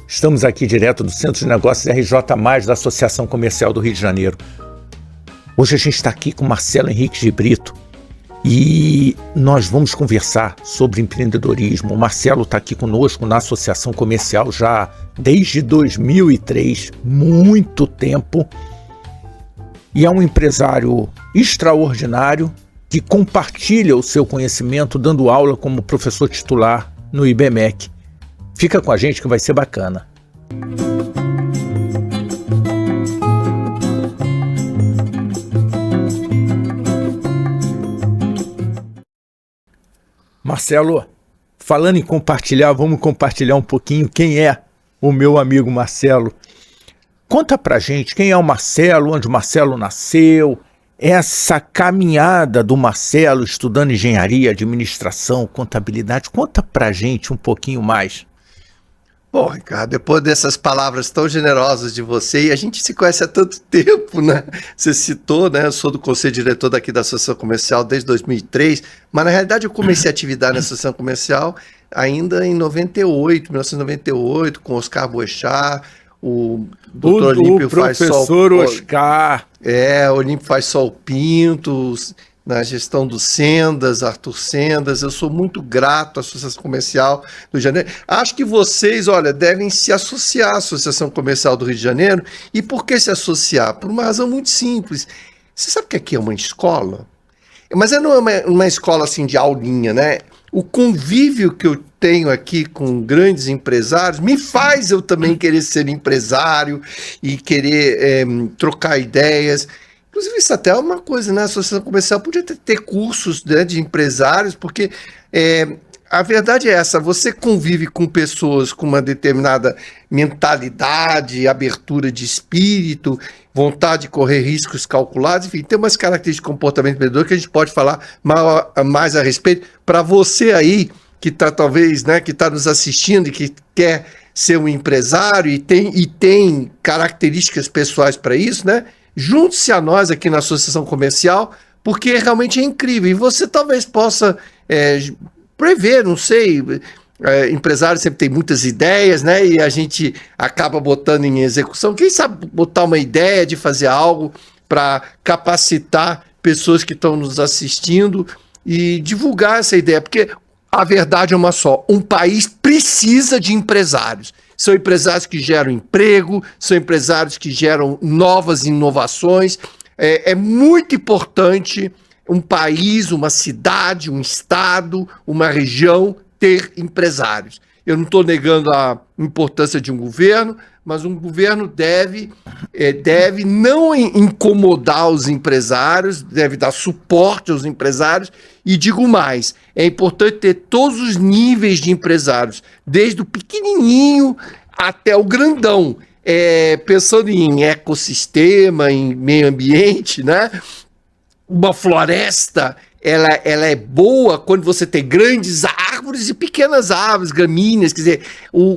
Estamos aqui direto do Centro de Negócios RJ+, da Associação Comercial do Rio de Janeiro. Hoje a gente está aqui com Marcelo Henrique de Brito e nós vamos conversar sobre empreendedorismo. O Marcelo está aqui conosco na Associação Comercial já desde 2003, muito tempo, e é um empresário extraordinário que compartilha o seu conhecimento dando aula como professor titular no IBMEC. Fica com a gente que vai ser bacana. Marcelo, falando em compartilhar, vamos compartilhar um pouquinho quem é o meu amigo Marcelo. Conta pra gente quem é o Marcelo, onde o Marcelo nasceu, essa caminhada do Marcelo estudando engenharia, administração, contabilidade. Conta pra gente um pouquinho mais. Bom, Ricardo, depois dessas palavras tão generosas de você, e a gente se conhece há tanto tempo, né? Você citou, né? Eu sou do conselho diretor daqui da Associação Comercial desde 2003, mas na realidade eu comecei a atividade na Associação Comercial ainda em 1998, com Oscar Boechat, o Dr. Olímpio faz professor Oscar. Olímpio faz Sol Pinto, na gestão do Sendas, Arthur Sendas. Eu sou muito grato à Associação Comercial do Rio de Janeiro. Acho que vocês, olha, devem se associar à Associação Comercial do Rio de Janeiro. E por que se associar? Por uma razão muito simples. Você sabe que aqui é uma escola? Mas não é uma escola assim de aulinha, né? O convívio que eu tenho aqui com grandes empresários me faz eu também querer ser empresário e querer trocar ideias. Inclusive, isso até é uma coisa, né? A Associação Comercial podia ter cursos, né, de empresários, porque a verdade é essa, você convive com pessoas com uma determinada mentalidade, abertura de espírito, vontade de correr riscos calculados, enfim, tem umas características de comportamento empreendedor que a gente pode falar mais a respeito. Para você aí, que está talvez, né, que está nos assistindo e que quer ser um empresário e tem características pessoais para isso, né? Junte-se a nós aqui na Associação Comercial, porque realmente é incrível. E você talvez possa prever, não sei, empresário sempre tem muitas ideias, né? E a gente acaba botando em execução. Quem sabe botar uma ideia de fazer algo para capacitar pessoas que estão nos assistindo e divulgar essa ideia, porque a verdade é uma só: um país precisa de empresários. São empresários que geram emprego, são empresários que geram novas inovações. É muito importante um país, uma cidade, um estado, uma região ter empresários. Eu não estou negando a importância de um governo, mas um governo deve não incomodar os empresários, deve dar suporte aos empresários. E digo mais, é importante ter todos os níveis de empresários, desde o pequenininho até o grandão, pensando em ecossistema, em meio ambiente, né? Uma floresta, ela é boa quando você tem grandes árvores e pequenas árvores, gramíneas. Quer dizer,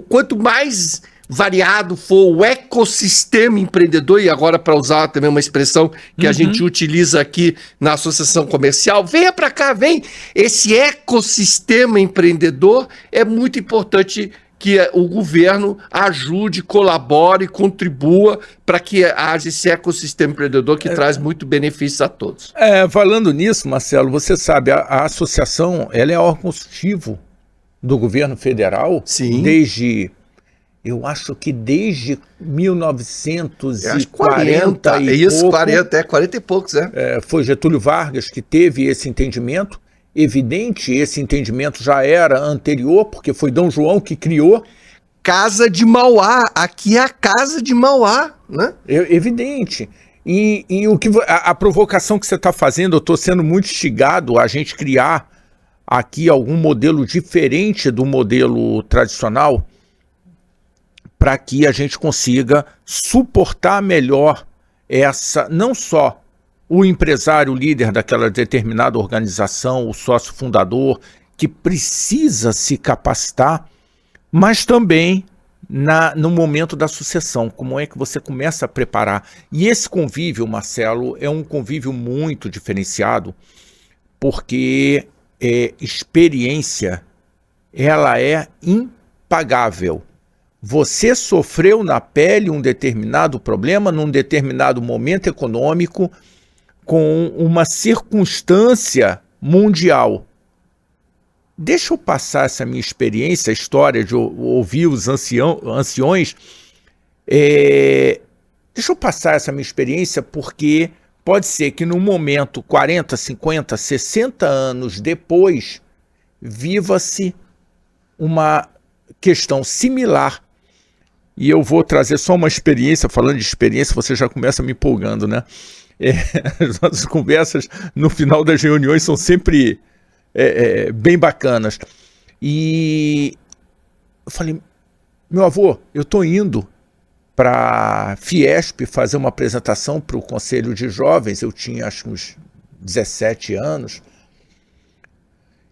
quanto mais variado for o ecossistema empreendedor, e agora para usar também uma expressão que a gente utiliza aqui na Associação Comercial, venha para cá, vem. Esse ecossistema empreendedor é muito importante que o governo ajude, colabore, contribua para que haja esse ecossistema empreendedor que traz muito benefício a todos. Falando nisso, Marcelo, você sabe, a associação ela é órgão consultivo do governo federal. Sim. Eu acho que desde 1940 40 e poucos, foi Getúlio Vargas que teve esse entendimento. Evidente, esse entendimento já era anterior, porque foi Dom João que criou. Casa de Mauá, aqui é a Casa de Mauá, né? Evidente. E a provocação que você está fazendo, eu estou sendo muito instigado a gente criar aqui algum modelo diferente do modelo tradicional, para que a gente consiga suportar melhor não só o empresário líder daquela determinada organização, o sócio fundador, que precisa se capacitar, mas também no momento da sucessão, como é que você começa a preparar. E esse convívio, Marcelo, é um convívio muito diferenciado, porque experiência, ela é impagável. Você sofreu na pele um determinado problema, num determinado momento econômico, com uma circunstância mundial. Deixa eu passar essa minha experiência, a história de ouvir os anciões. Deixa eu passar essa minha experiência porque pode ser que no momento 40, 50, 60 anos depois, viva-se uma questão similar. E eu vou trazer só uma experiência, falando de experiência, você já começa me empolgando, né? As nossas conversas no final das reuniões são sempre bem bacanas. E eu falei, meu avô, eu estou indo para a Fiesp fazer uma apresentação para o Conselho de Jovens, eu tinha acho que uns 17 anos,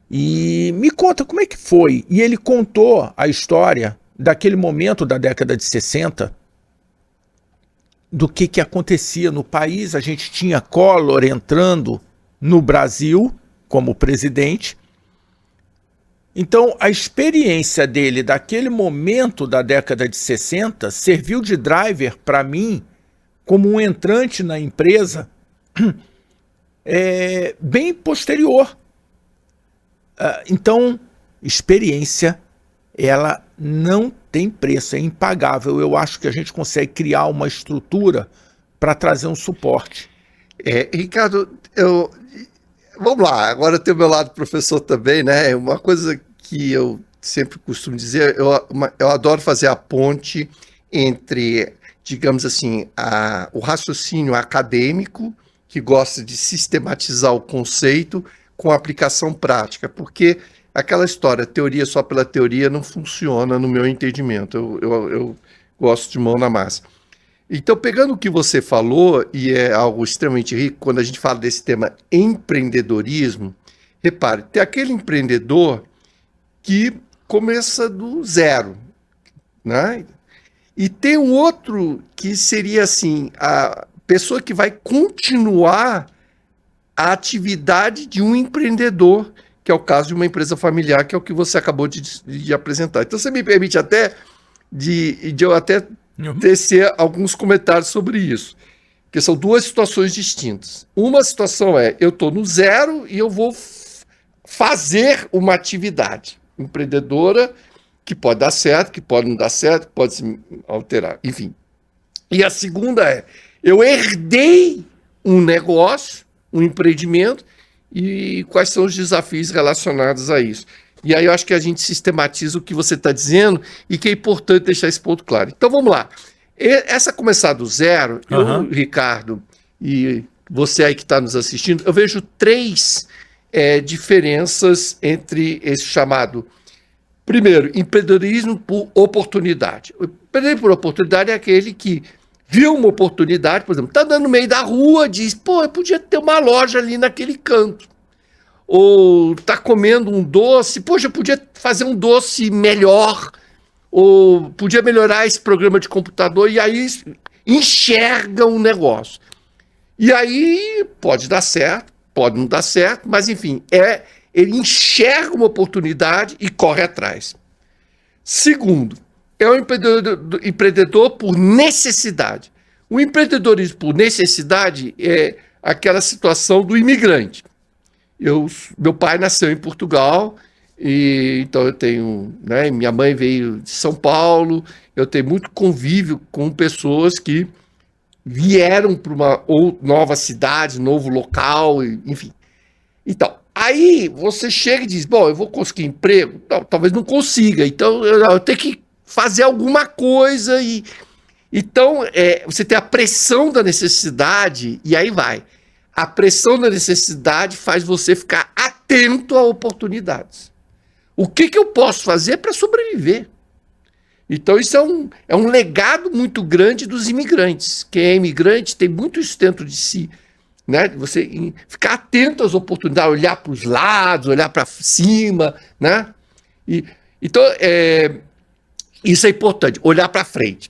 e me conta como é que foi. E ele contou a história daquele momento da década de 60, do que acontecia no país. A gente tinha Collor entrando no Brasil como presidente. Então, a experiência dele daquele momento da década de 60 serviu de driver para mim como um entrante na empresa bem posterior. Então, experiência, ela não tem preço, é impagável. Eu acho que a gente consegue criar uma estrutura para trazer um suporte. Ricardo, vamos lá, agora tem o meu lado professor também, né? Uma coisa que eu sempre costumo dizer, eu adoro fazer a ponte entre, digamos assim, o raciocínio acadêmico, que gosta de sistematizar o conceito, com a aplicação prática, porque aquela história, teoria só pela teoria, não funciona no meu entendimento. Eu gosto de mão na massa. Então, pegando o que você falou, e é algo extremamente rico, quando a gente fala desse tema empreendedorismo, repare, tem aquele empreendedor que começa do zero, né? E tem um outro que seria assim, a pessoa que vai continuar a atividade de um empreendedor, que é o caso de uma empresa familiar, que é o que você acabou de apresentar. Então, você me permite até de eu até tecer alguns comentários sobre isso, porque são duas situações distintas. Uma situação é, eu estou no zero e eu vou fazer uma atividade empreendedora que pode dar certo, que pode não dar certo, pode se alterar, enfim. E a segunda é, eu herdei um negócio, um empreendimento, e quais são os desafios relacionados a isso. E aí eu acho que a gente sistematiza o que você está dizendo e que é importante deixar esse ponto claro. Então vamos lá. Essa começar do zero, eu, Ricardo, e você aí que está nos assistindo, eu vejo três diferenças entre esse chamado, primeiro, empreendedorismo por oportunidade. O empreendedorismo por oportunidade é aquele que viu uma oportunidade, por exemplo, está andando no meio da rua, diz, pô, eu podia ter uma loja ali naquele canto. Ou está comendo um doce, poxa, eu podia fazer um doce melhor, ou podia melhorar esse programa de computador, e aí enxerga um negócio. E aí pode dar certo, pode não dar certo, mas enfim, ele enxerga uma oportunidade e corre atrás. Segundo, é um empreendedor por necessidade. O empreendedorismo por necessidade é aquela situação do imigrante. Meu pai nasceu em Portugal, então eu tenho, né, minha mãe veio de São Paulo, eu tenho muito convívio com pessoas que vieram para uma nova cidade, novo local, enfim. Então, aí você chega e diz, bom, eu vou conseguir emprego? Não, talvez não consiga, então eu tenho que fazer alguma coisa. Então, você tem a pressão da necessidade, e aí vai. A pressão da necessidade faz você ficar atento a oportunidades. O que eu posso fazer para sobreviver? Então, isso é um legado muito grande dos imigrantes. Quem é imigrante tem muito isso dentro de si, né? Você ficar atento às oportunidades, olhar para os lados, olhar para cima, né? Então, isso é importante, olhar para frente.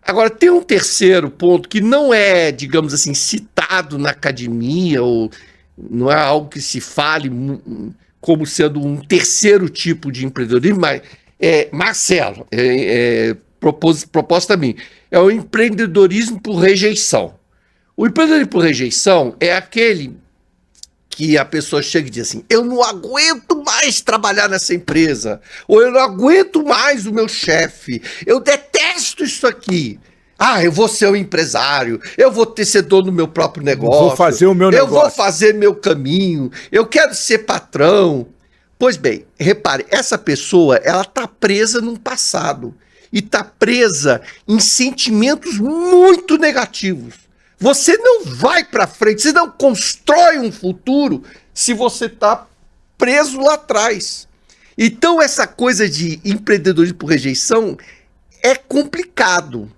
Agora, tem um terceiro ponto que não é, digamos assim, citado na academia, ou não é algo que se fale como sendo um terceiro tipo de empreendedorismo, mas Marcelo, proposta a mim, é o empreendedorismo por rejeição. O empreendedorismo por rejeição é aquele que a pessoa chega e diz assim, eu não aguento mais trabalhar nessa empresa, ou eu não aguento mais o meu chefe, eu detesto isso aqui. Eu vou ser um empresário, eu vou ser dono do meu próprio negócio. Vou fazer o meu negócio. Eu vou fazer meu caminho, eu quero ser patrão. Pois bem, repare, essa pessoa, ela está presa num passado e está presa em sentimentos muito negativos. Você não vai para frente, você não constrói um futuro se você está preso lá atrás. Então essa coisa de empreendedorismo por rejeição é complicado,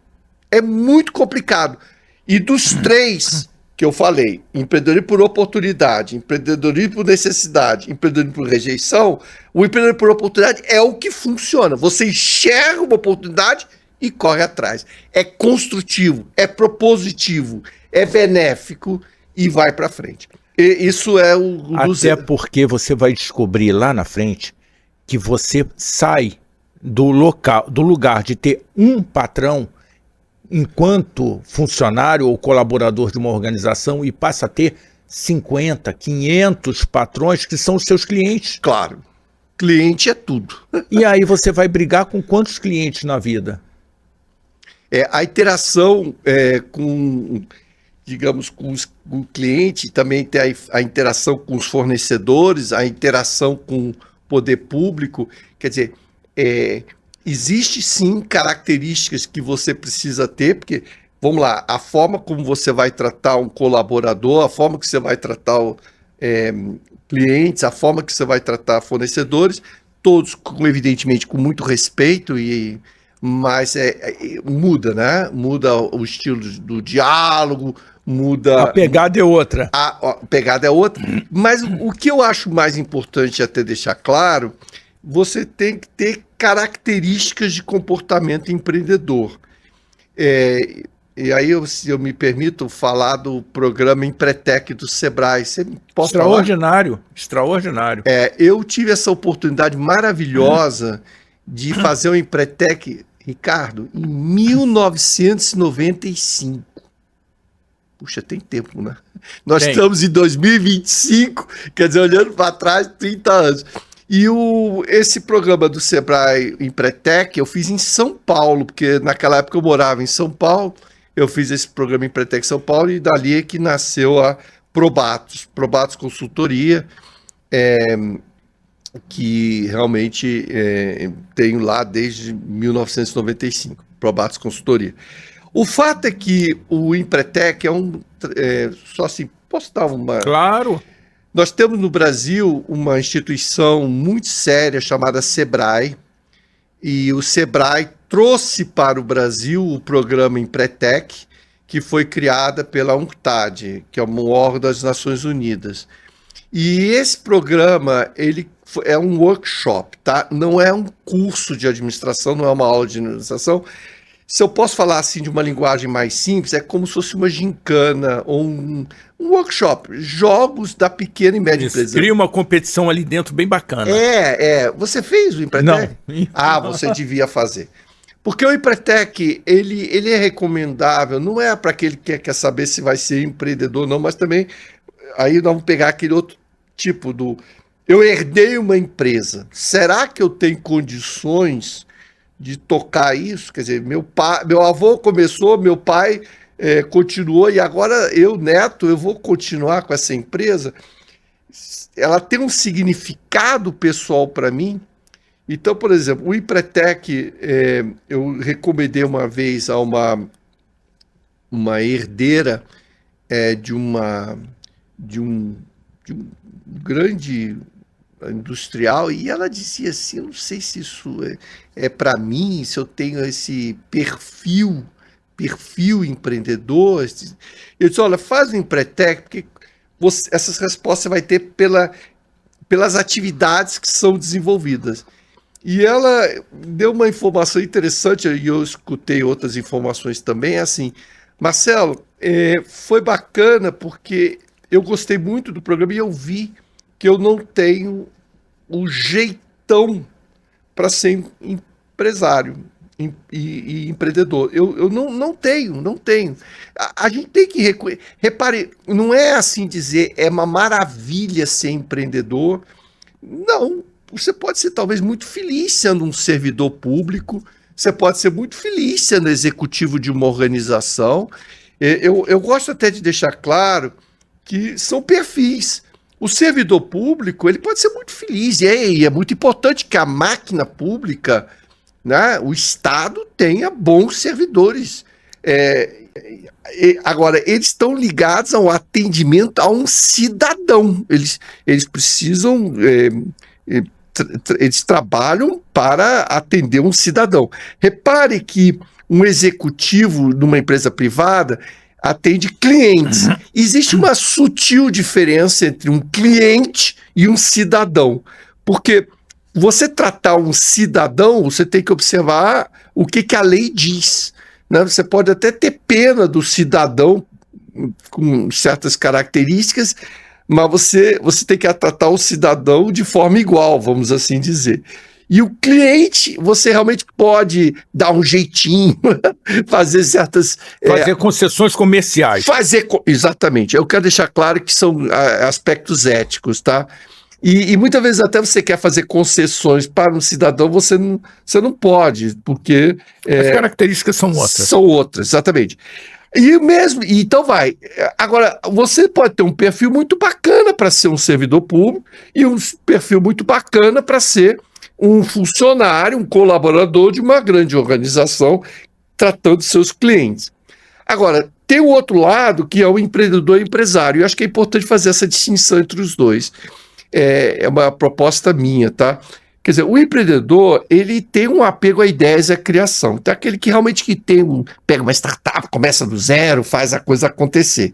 é muito complicado. E dos três que eu falei, empreendedorismo por oportunidade, empreendedorismo por necessidade, empreendedorismo por rejeição, o empreendedorismo por oportunidade é o que funciona. Você enxerga uma oportunidade e corre atrás. É construtivo, é propositivo, é benéfico e vai para frente. E isso é o... Até porque você vai descobrir lá na frente que você sai do lugar de ter um patrão enquanto funcionário ou colaborador de uma organização e passa a ter 50, 500 patrões que são os seus clientes. Claro, cliente é tudo. E aí você vai brigar com quantos clientes na vida? A interação com, digamos, com o cliente, também tem a interação com os fornecedores, a interação com o poder público, quer dizer, existe sim características que você precisa ter, porque, vamos lá, a forma como você vai tratar um colaborador, a forma que você vai tratar clientes, a forma que você vai tratar fornecedores, todos, evidentemente, com muito respeito, mas muda, né? Muda o estilo do diálogo, muda... A pegada é outra. A pegada é outra, mas o que eu acho mais importante até deixar claro, você tem que ter características de comportamento empreendedor. E aí, se eu me permito falar do programa Empretec do Sebrae. Você pode Extraordinário, falar? Extraordinário. Eu tive essa oportunidade maravilhosa de fazer o Empretec, Ricardo, em 1995. Puxa, tem tempo, né? Nós estamos em 2025, quer dizer, olhando para trás, 30 anos. E esse programa do Sebrae Empretec eu fiz em São Paulo, porque naquela época eu morava em São Paulo, eu fiz esse programa Empretec São Paulo e dali é que nasceu a Probatus Consultoria, que realmente tenho lá desde 1995, Probatus Consultoria. O fato é que o Empretec só assim, posso dar uma... Claro! Nós temos no Brasil uma instituição muito séria chamada Sebrae, e o Sebrae trouxe para o Brasil o programa Empretec, que foi criada pela UNCTAD, que é um órgão das Nações Unidas. E esse programa, ele é um workshop, tá? Não é um curso de administração, não é uma aula de administração. Se eu posso falar assim de uma linguagem mais simples, é como se fosse uma gincana ou um workshop, jogos da pequena e média empresa. Cria uma competição ali dentro bem bacana. Você fez o Empretec? Não. Você devia fazer. Porque o Empretec, ele é recomendável, não é para aquele que quer saber se vai ser empreendedor não, mas também, aí nós vamos pegar aquele outro tipo eu herdei uma empresa, será que eu tenho condições de tocar isso? Quer dizer, meu avô começou, meu pai continuou, e agora eu, neto, eu vou continuar com essa empresa? Ela tem um significado pessoal para mim? Então, por exemplo, o Empretec, eu recomendei uma vez a uma herdeira de um grande industrial, e ela dizia assim, eu não sei se isso é para mim, se eu tenho esse perfil empreendedor. Eu disse, olha, faz o Empretec, porque essas respostas você vai ter pelas atividades que são desenvolvidas. E ela deu uma informação interessante, e eu escutei outras informações também, assim, Marcelo, foi bacana porque eu gostei muito do programa e eu vi que eu não tenho o jeitão para ser empresário e empreendedor. Eu não tenho. A gente tem que repare, não é assim dizer, é uma maravilha ser empreendedor. Não, você pode ser talvez muito feliz sendo um servidor público, você pode ser muito feliz sendo executivo de uma organização. Eu gosto até de deixar claro que são perfis. O servidor público, ele pode ser muito feliz, e é muito importante que a máquina pública, né, o Estado, tenha bons servidores. Agora, eles estão ligados ao atendimento a um cidadão. Eles precisam... eles trabalham para atender um cidadão. Repare que um executivo numa empresa privada atende clientes. Existe uma sutil diferença entre um cliente e um cidadão, porque você tratar um cidadão, você tem que observar o que a lei diz, né? Você pode até ter pena do cidadão com certas características, mas você tem que tratar o cidadão de forma igual, vamos assim dizer. E o cliente, você realmente pode dar um jeitinho, fazer certas... Fazer concessões comerciais. Exatamente. Eu quero deixar claro que são aspectos éticos, tá? E muitas vezes até você quer fazer concessões para um cidadão, você não pode, porque... As características são outras. São outras, exatamente. Então vai. Agora, você pode ter um perfil muito bacana para ser um servidor público e um perfil muito bacana para ser um funcionário, um colaborador de uma grande organização tratando de seus clientes. Agora, tem o outro lado, que é o empreendedor e empresário. Eu acho que é importante fazer essa distinção entre os dois. É uma proposta minha, tá? Quer dizer, o empreendedor, ele tem um apego a ideias e a criação. Então, aquele que realmente pega uma startup, começa do zero, faz a coisa acontecer.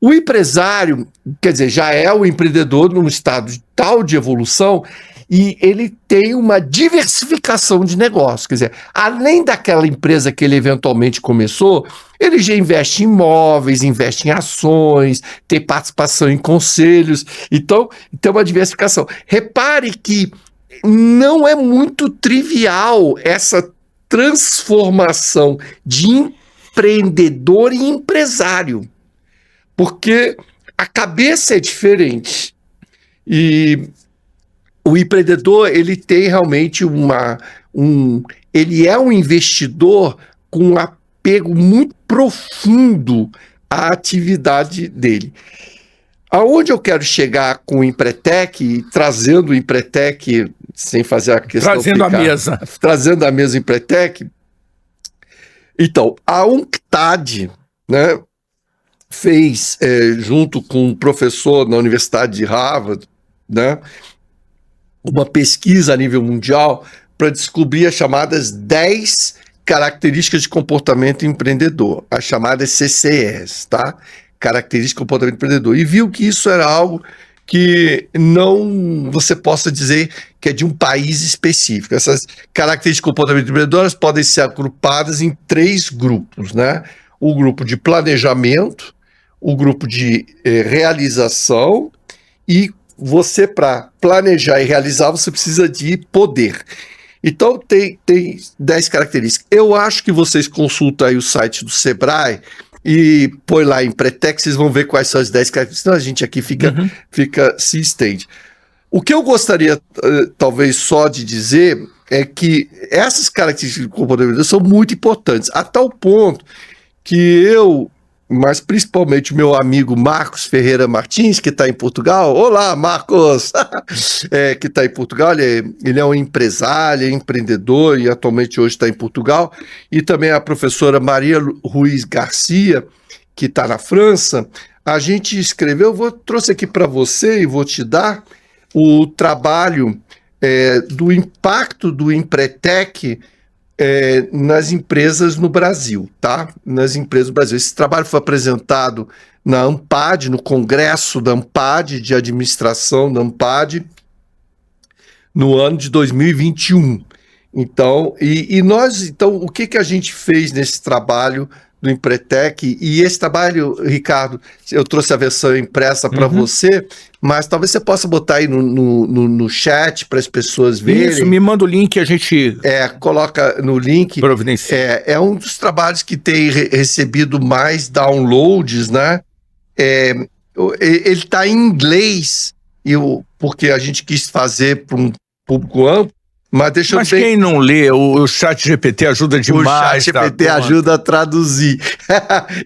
O empresário, quer dizer, já é o empreendedor num estado tal de evolução e ele tem uma diversificação de negócio. Quer dizer, além daquela empresa que ele eventualmente começou, ele já investe em imóveis, investe em ações, tem participação em conselhos. Então, tem uma diversificação. Repare que não é muito trivial essa transformação de empreendedor em empresário, porque a cabeça é diferente. E o empreendedor, ele tem realmente ele é um investidor com um apego muito profundo à atividade dele. Aonde eu quero chegar com o Empretec, trazendo o Empretec, sem fazer a questão... Trazendo a mesa o Empretec. Então, a UNCTAD, né, fez, junto com um professor na Universidade de Harvard, né, uma pesquisa a nível mundial para descobrir as chamadas 10 características de comportamento empreendedor, as chamadas CCEs, tá? Características de comportamento empreendedor. E viu que isso era algo que não você possa dizer que é de um país específico. Essas características de comportamento empreendedor elas podem ser agrupadas em 3 grupos, né? O grupo de planejamento, o grupo de realização e você, para planejar e realizar, você precisa de poder. Então, tem 10 características. Eu acho que vocês consultam aí o site do Sebrae e põe lá em Empretec, vocês vão ver quais são as 10 características. Senão a gente aqui se estende. O que eu gostaria, talvez, só de dizer é que essas características de comportamento são muito importantes, a tal ponto que mas principalmente o meu amigo Marcos Ferreira Martins, que está em Portugal. Olá, Marcos! Que está em Portugal, ele é um empresário, é empreendedor e atualmente hoje está em Portugal. E também a professora Maria Ruiz Garcia, que está na França. A gente escreveu, trouxe aqui para você e vou te dar o trabalho do impacto do Empretec nas empresas no Brasil, tá? Nas empresas no Brasil. Esse trabalho foi apresentado na ANPAD, no Congresso da ANPAD, de Administração da ANPAD, no ano de 2021. Então, nós, então, o que a gente fez nesse trabalho do Empretec, e esse trabalho, Ricardo, eu trouxe a versão impressa para você, mas talvez você possa botar aí no chat para as pessoas verem. Isso, me manda o link, a gente coloca no link. Providencia. É um dos trabalhos que tem recebido mais downloads, né? Ele está em inglês, porque a gente quis fazer para um público amplo. Mas quem não lê, o ChatGPT ajuda demais. O ChatGPT ajuda a traduzir.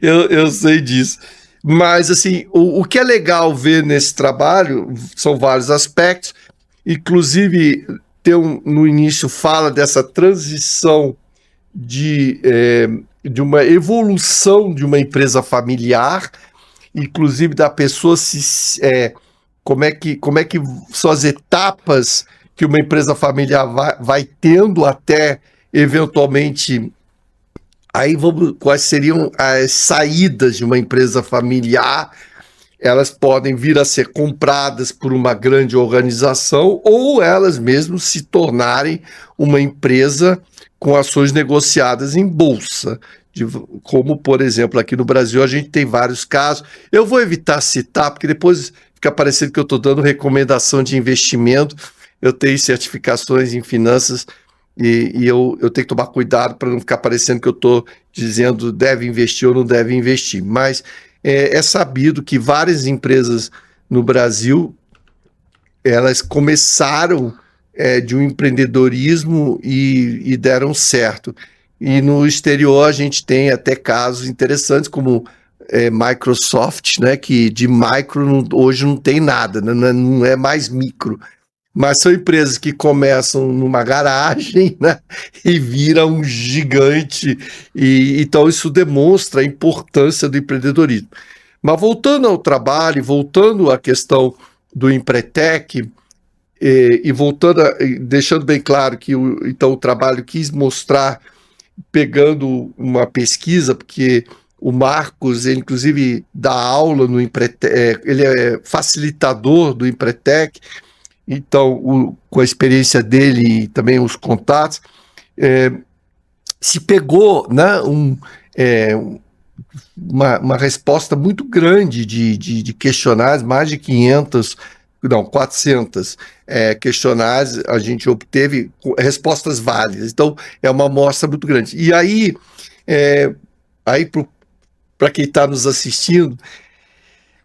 eu sei disso. Mas, assim, o que é legal ver nesse trabalho são vários aspectos. Inclusive, no início fala dessa transição de uma evolução de uma empresa familiar, inclusive da pessoa como é que são as etapas que uma empresa familiar vai tendo até, eventualmente, quais seriam as saídas de uma empresa familiar. Elas podem vir a ser compradas por uma grande organização ou elas mesmas se tornarem uma empresa com ações negociadas em bolsa. Como, por exemplo, aqui no Brasil a gente tem vários casos. Eu vou evitar citar, porque depois fica parecendo que eu estou dando recomendação de investimento. Eu tenho certificações em finanças e eu tenho que tomar cuidado para não ficar parecendo que eu estou dizendo deve investir ou não deve investir. Mas é sabido que várias empresas no Brasil, elas começaram de um empreendedorismo e deram certo. E no exterior a gente tem até casos interessantes como Microsoft, né, que de micro hoje não tem nada, né, não é mais micro. Mas são empresas que começam numa garagem, né, e viram um gigante. Então isso demonstra a importância do empreendedorismo. Mas voltando ao trabalho, voltando à questão do Empretec, deixando bem claro que o trabalho quis mostrar, pegando uma pesquisa, porque o Marcos, ele inclusive dá aula no Empretec, ele é facilitador do Empretec. Então, com a experiência dele e também os contatos, se pegou, né, uma resposta muito grande de questionários, mais de 400 questionários, a gente obteve respostas válidas. Então, é uma amostra muito grande. E aí para quem está nos assistindo,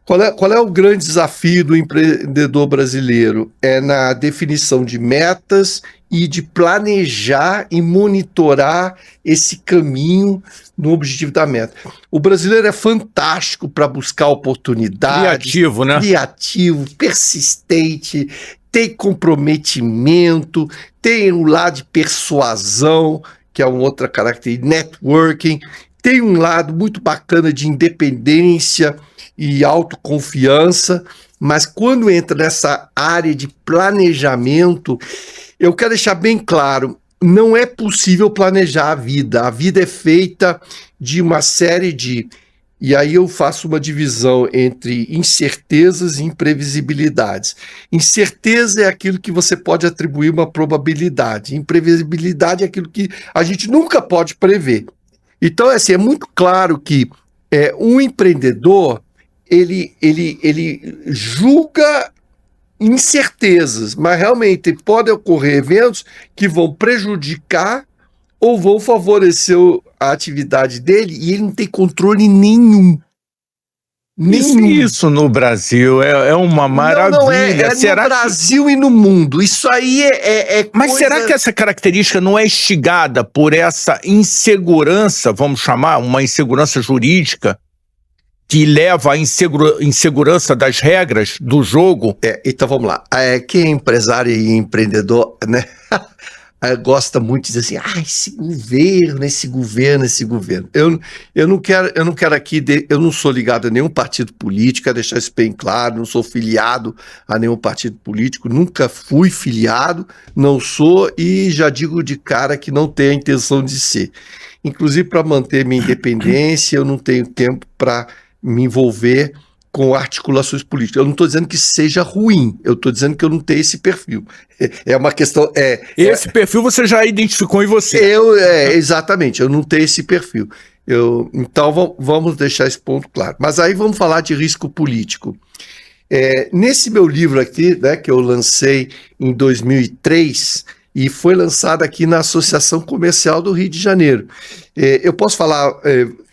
qual é o grande desafio do empreendedor brasileiro? É na definição de metas e de planejar e monitorar esse caminho no objetivo da meta. O brasileiro é fantástico para buscar oportunidades. Criativo, né? Criativo, persistente, tem comprometimento, tem um lado de persuasão, que é uma outra característica, networking, tem um lado muito bacana de independência e autoconfiança, mas quando entra nessa área de planejamento, eu quero deixar bem claro, não é possível planejar a vida é feita de uma série e aí eu faço uma divisão entre incertezas e imprevisibilidades. Incerteza é aquilo que você pode atribuir uma probabilidade, imprevisibilidade é aquilo que a gente nunca pode prever. Então, assim, é muito claro que um empreendedor, ele julga incertezas, mas realmente podem ocorrer eventos que vão prejudicar ou vão favorecer a atividade dele e ele não tem controle nenhum. Isso no Brasil é uma maravilha. Não é será no Brasil e no mundo. Isso aí Mas será que essa característica não é instigada por essa insegurança, vamos chamar, uma insegurança jurídica, que leva à insegurança das regras do jogo? Então vamos lá. Quem é empresário e empreendedor, né? Gosta muito de dizer assim, esse governo. Eu não quero aqui, eu não sou ligado a nenhum partido político, quero deixar isso bem claro, não sou filiado a nenhum partido político, nunca fui filiado, não sou e já digo de cara que não tenho a intenção de ser. Inclusive para manter minha independência, eu não tenho tempo para me envolver com articulações políticas. Eu não estou dizendo que seja ruim, eu estou dizendo que eu não tenho esse perfil. É uma questão... Esse perfil você já identificou em você. Exatamente, eu não tenho esse perfil. Então vamos deixar esse ponto claro. Mas aí vamos falar de risco político. Nesse meu livro aqui, né, que eu lancei em 2003 e foi lançado aqui na Associação Comercial do Rio de Janeiro. Eu posso falar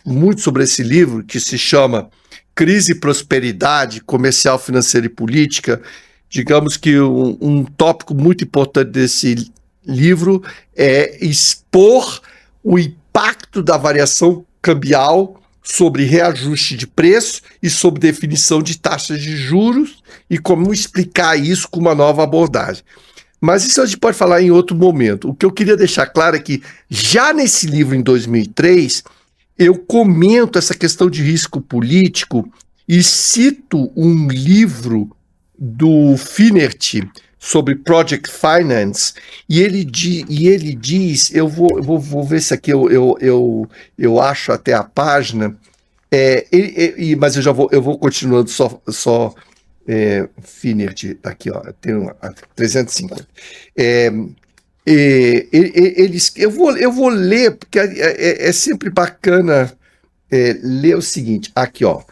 muito sobre esse livro, que se chama Crise e Prosperidade, Comercial, Financeira e Política. Digamos que um tópico muito importante desse livro é expor o impacto da variação cambial sobre reajuste de preço e sobre definição de taxas de juros e como explicar isso com uma nova abordagem. Mas isso a gente pode falar em outro momento. O que eu queria deixar claro é que já nesse livro, em 2003, eu comento essa questão de risco político e cito um livro do Finert sobre Project Finance, e ele diz, eu vou ver se aqui eu acho até a página, mas eu vou continuando só Finert, aqui, ó, tem 350. Eu vou ler, porque é sempre bacana ler o seguinte, aqui, ó.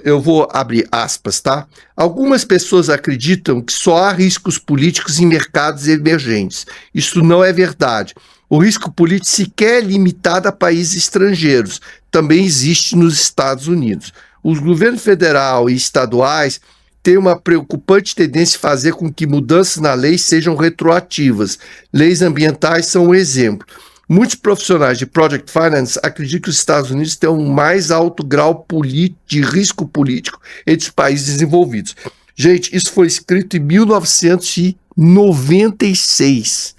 Eu vou abrir aspas, tá? Algumas pessoas acreditam que só há riscos políticos em mercados emergentes. Isso não é verdade. O risco político sequer é limitado a países estrangeiros. Também existe nos Estados Unidos. Os governos federal e estaduais têm uma preocupante tendência a fazer com que mudanças na lei sejam retroativas. Leis ambientais são um exemplo. Muitos profissionais de Project Finance acreditam que os Estados Unidos têm um mais alto grau de risco político entre os países desenvolvidos. Gente, isso foi escrito em 1996.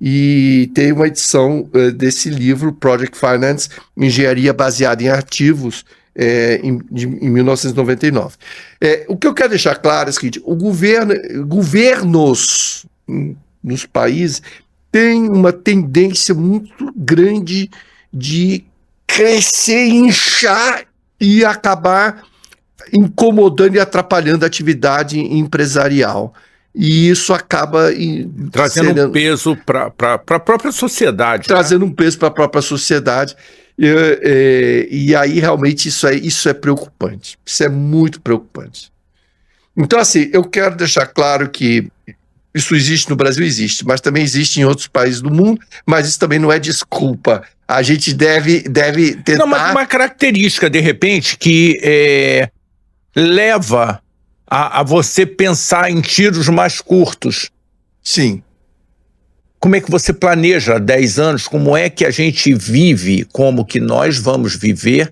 E tem uma edição desse livro, Project Finance, Engenharia Baseada em Ativos, em 1999. O que eu quero deixar claro é o seguinte, governos nos países tem uma tendência muito grande de crescer, inchar e acabar incomodando e atrapalhando a atividade empresarial. E isso acaba trazendo um peso para a própria sociedade. Trazendo um peso para a própria sociedade. E aí, realmente, isso é preocupante. Isso é muito preocupante. Então, assim, eu quero deixar claro que isso existe no Brasil, existe, mas também existe em outros países do mundo, mas isso também não é desculpa. A gente deve tentar... Não, mas uma característica, de repente, que leva a você pensar em tiros mais curtos. Sim. Como é que você planeja 10 anos? Como é que a gente vive? Como que nós vamos viver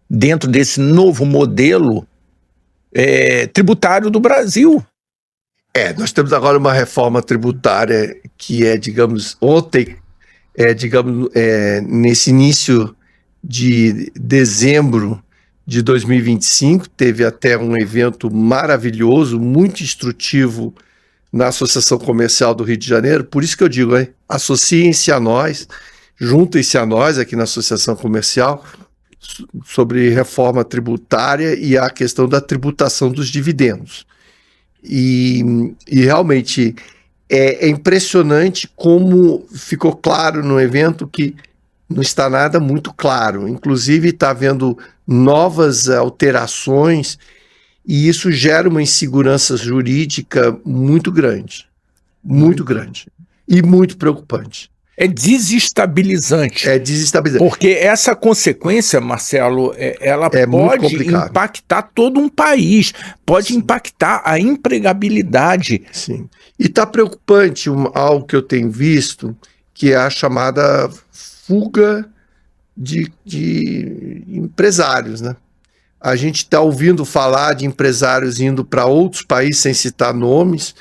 dentro desse novo modelo tributário do Brasil? Nós temos agora uma reforma tributária que digamos, ontem, nesse início de dezembro de 2025, teve até um evento maravilhoso, muito instrutivo na Associação Comercial do Rio de Janeiro. Por isso que eu digo, associem-se a nós, juntem-se a nós aqui na Associação Comercial sobre reforma tributária e a questão da tributação dos dividendos. E realmente é impressionante como ficou claro no evento que não está nada muito claro. Inclusive está havendo novas alterações e isso gera uma insegurança jurídica muito grande e muito preocupante. É desestabilizante. É desestabilizante. Porque essa consequência, Marcelo, ela pode impactar todo um país, pode impactar a empregabilidade. Sim. E está preocupante algo que eu tenho visto, que é a chamada fuga de empresários, né? A gente está ouvindo falar de empresários indo para outros países, sem citar nomes.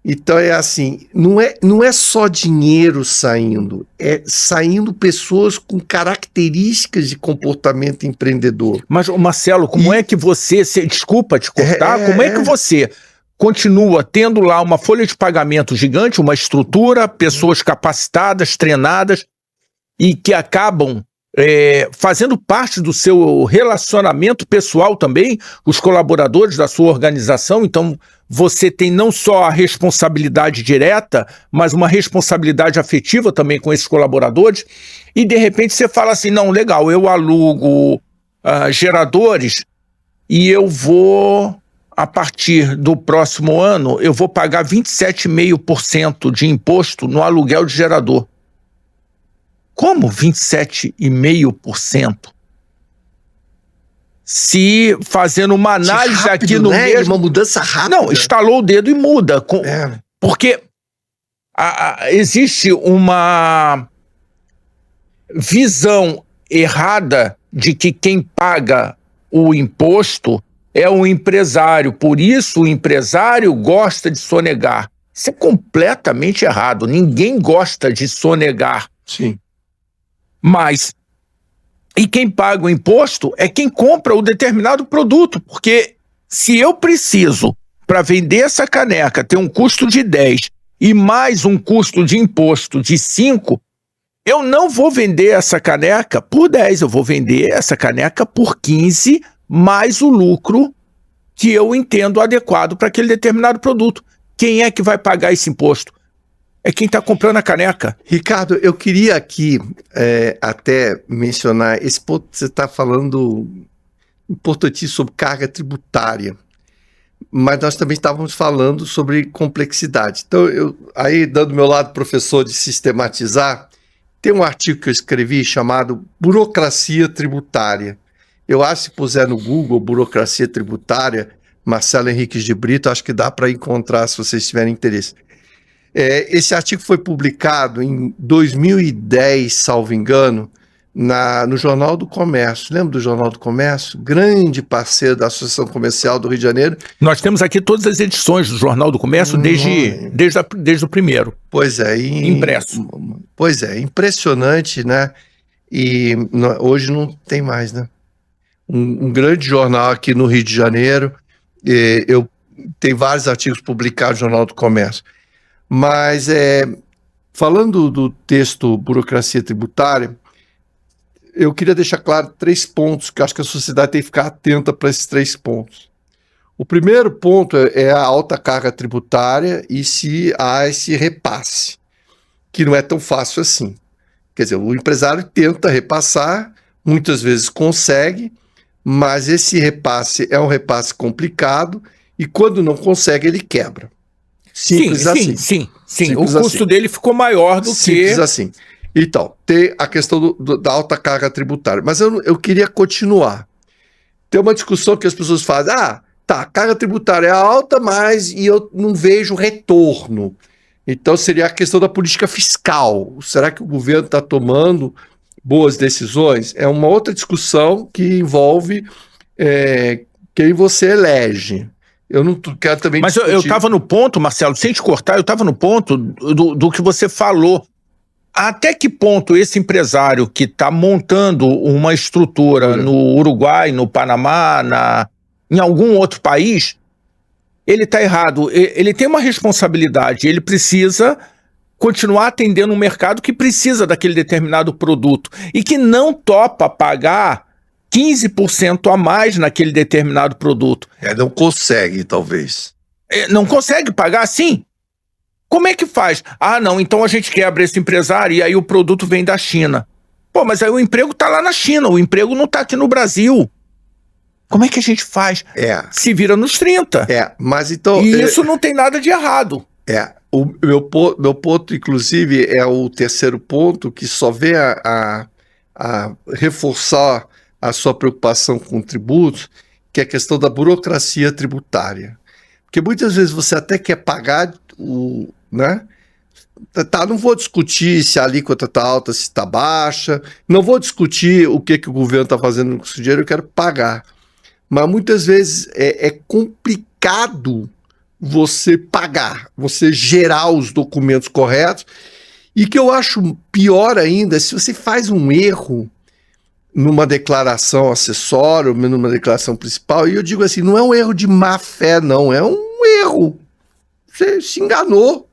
Então é assim, não é só dinheiro saindo, é saindo pessoas com características de comportamento empreendedor. Mas, Marcelo, como é que você, desculpa te cortar, como é que você continua tendo lá uma folha de pagamento gigante, uma estrutura, pessoas capacitadas, treinadas, e que acabam fazendo parte do seu relacionamento pessoal também, os colaboradores da sua organização. Então você tem não só a responsabilidade direta, mas uma responsabilidade afetiva também com esses colaboradores, e de repente você fala assim, não, legal, eu alugo geradores e eu vou, a partir do próximo ano, eu vou pagar 27,5% de imposto no aluguel de gerador. Como 27,5%? Se fazendo uma análise rápido, aqui no mesmo... Uma mudança rápida. Não, estalou o dedo e muda. Porque existe uma visão errada de que quem paga o imposto é o empresário. Por isso o empresário gosta de sonegar. Isso é completamente errado. Ninguém gosta de sonegar. Sim. Mas, e quem paga o imposto é quem compra o determinado produto, porque se eu preciso, para vender essa caneca, ter um custo de 10 e mais um custo de imposto de 5, eu não vou vender essa caneca por 10, eu vou vender essa caneca por 15, mais o lucro que eu entendo adequado para aquele determinado produto. Quem é que vai pagar esse imposto? É quem está comprando a caneca. Ricardo, eu queria aqui até mencionar esse ponto que você está falando importantíssimo sobre carga tributária, mas nós também estávamos falando sobre complexidade. Então, aí dando meu lado professor de sistematizar, tem um artigo que eu escrevi chamado Burocracia Tributária. Eu acho que se puser no Google Burocracia Tributária, Marcelo Henriques de Brito, acho que dá para encontrar se vocês tiverem interesse. Esse artigo foi publicado em 2010, salvo engano, no Jornal do Comércio. Lembra do Jornal do Comércio? Grande parceiro da Associação Comercial do Rio de Janeiro. Nós temos aqui todas as edições do Jornal do Comércio desde o primeiro. Pois é. Impresso. Pois é, impressionante, né? E hoje não tem mais, né? Um grande jornal aqui no Rio de Janeiro. Eu tenho vários artigos publicados no Jornal do Comércio. Mas, falando do texto Burocracia Tributária, eu queria deixar claro 3 pontos que eu acho que a sociedade tem que ficar atenta para esses 3 pontos. O primeiro ponto é a alta carga tributária e se há esse repasse, que não é tão fácil assim. Quer dizer, o empresário tenta repassar, muitas vezes consegue, mas esse repasse é um repasse complicado e quando não consegue, ele quebra. Simples assim. Sim. Simples o custo dele ficou maior do Simples assim. Então, tem a questão da alta carga tributária. Mas eu queria continuar. Tem uma discussão que as pessoas fazem. A carga tributária é alta, mas eu não vejo retorno. Então, seria a questão da política fiscal. Será que o governo está tomando boas decisões? É uma outra discussão que envolve quem você elege. Eu não quero também Mas eu estava no ponto, Marcelo, sem te cortar, eu estava no ponto do que você falou. Até que ponto esse empresário que está montando uma estrutura no Uruguai, no Panamá, em algum outro país, ele está errado? Ele tem uma responsabilidade, ele precisa continuar atendendo um mercado que precisa daquele determinado produto e que não topa pagar 15% a mais naquele determinado produto. Não consegue, talvez. Não consegue pagar assim? Como é que faz? Não, então a gente quebra esse empresário e aí o produto vem da China. Pô, mas aí o emprego tá lá na China, o emprego não tá aqui no Brasil. Como é que a gente faz? Se vira nos 30. Mas então... E isso não tem nada de errado. O meu ponto, inclusive, é o terceiro ponto, que só vem a reforçar a sua preocupação com tributos, que é a questão da burocracia tributária. Porque muitas vezes você até quer pagar né? Não vou discutir se a alíquota está alta, se está baixa, não vou discutir o que o governo está fazendo com esse dinheiro, eu quero pagar. Mas muitas vezes é complicado você pagar, você gerar os documentos corretos, e que eu acho pior ainda, se você faz um erro numa declaração acessória, ou numa declaração principal, e eu digo assim, não é um erro de má fé, não, é um erro. Você se enganou,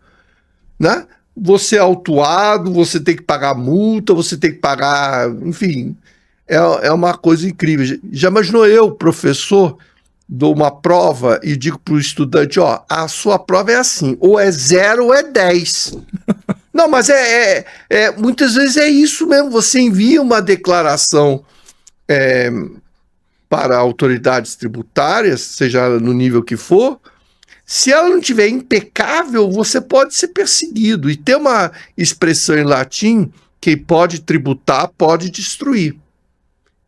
né? você é autuado, você tem que pagar multa, você tem que pagar, enfim, é uma coisa incrível. Já imaginou eu, professor, dou uma prova e digo para o estudante, ó, a sua prova é assim, ou é 0 ou é 10. Não, mas muitas vezes é isso mesmo, você envia uma declaração para autoridades tributárias, seja no nível que for, se ela não tiver impecável, você pode ser perseguido. E tem uma expressão em latim, quem pode tributar, pode destruir.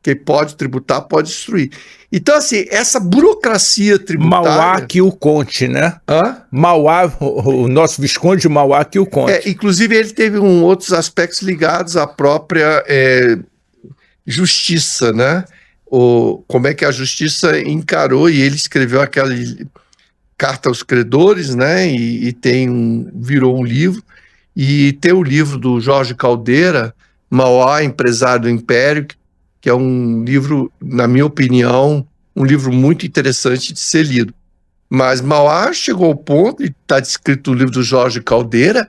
Quem pode tributar, pode destruir. Então, assim, essa burocracia tributária... Mauá que o conte, né? Hã? Mauá, o nosso Visconde de Mauá que o conte. Inclusive, ele teve outros aspectos ligados à própria justiça, né? Como é que a justiça encarou, e ele escreveu aquela carta aos credores, né? E virou um livro. E tem o livro do Jorge Caldeira, Mauá, Empresário do Império, que é um livro, na minha opinião, um livro muito interessante de ser lido. Mas Mauá chegou ao ponto, e está descrito no livro do Jorge Caldeira,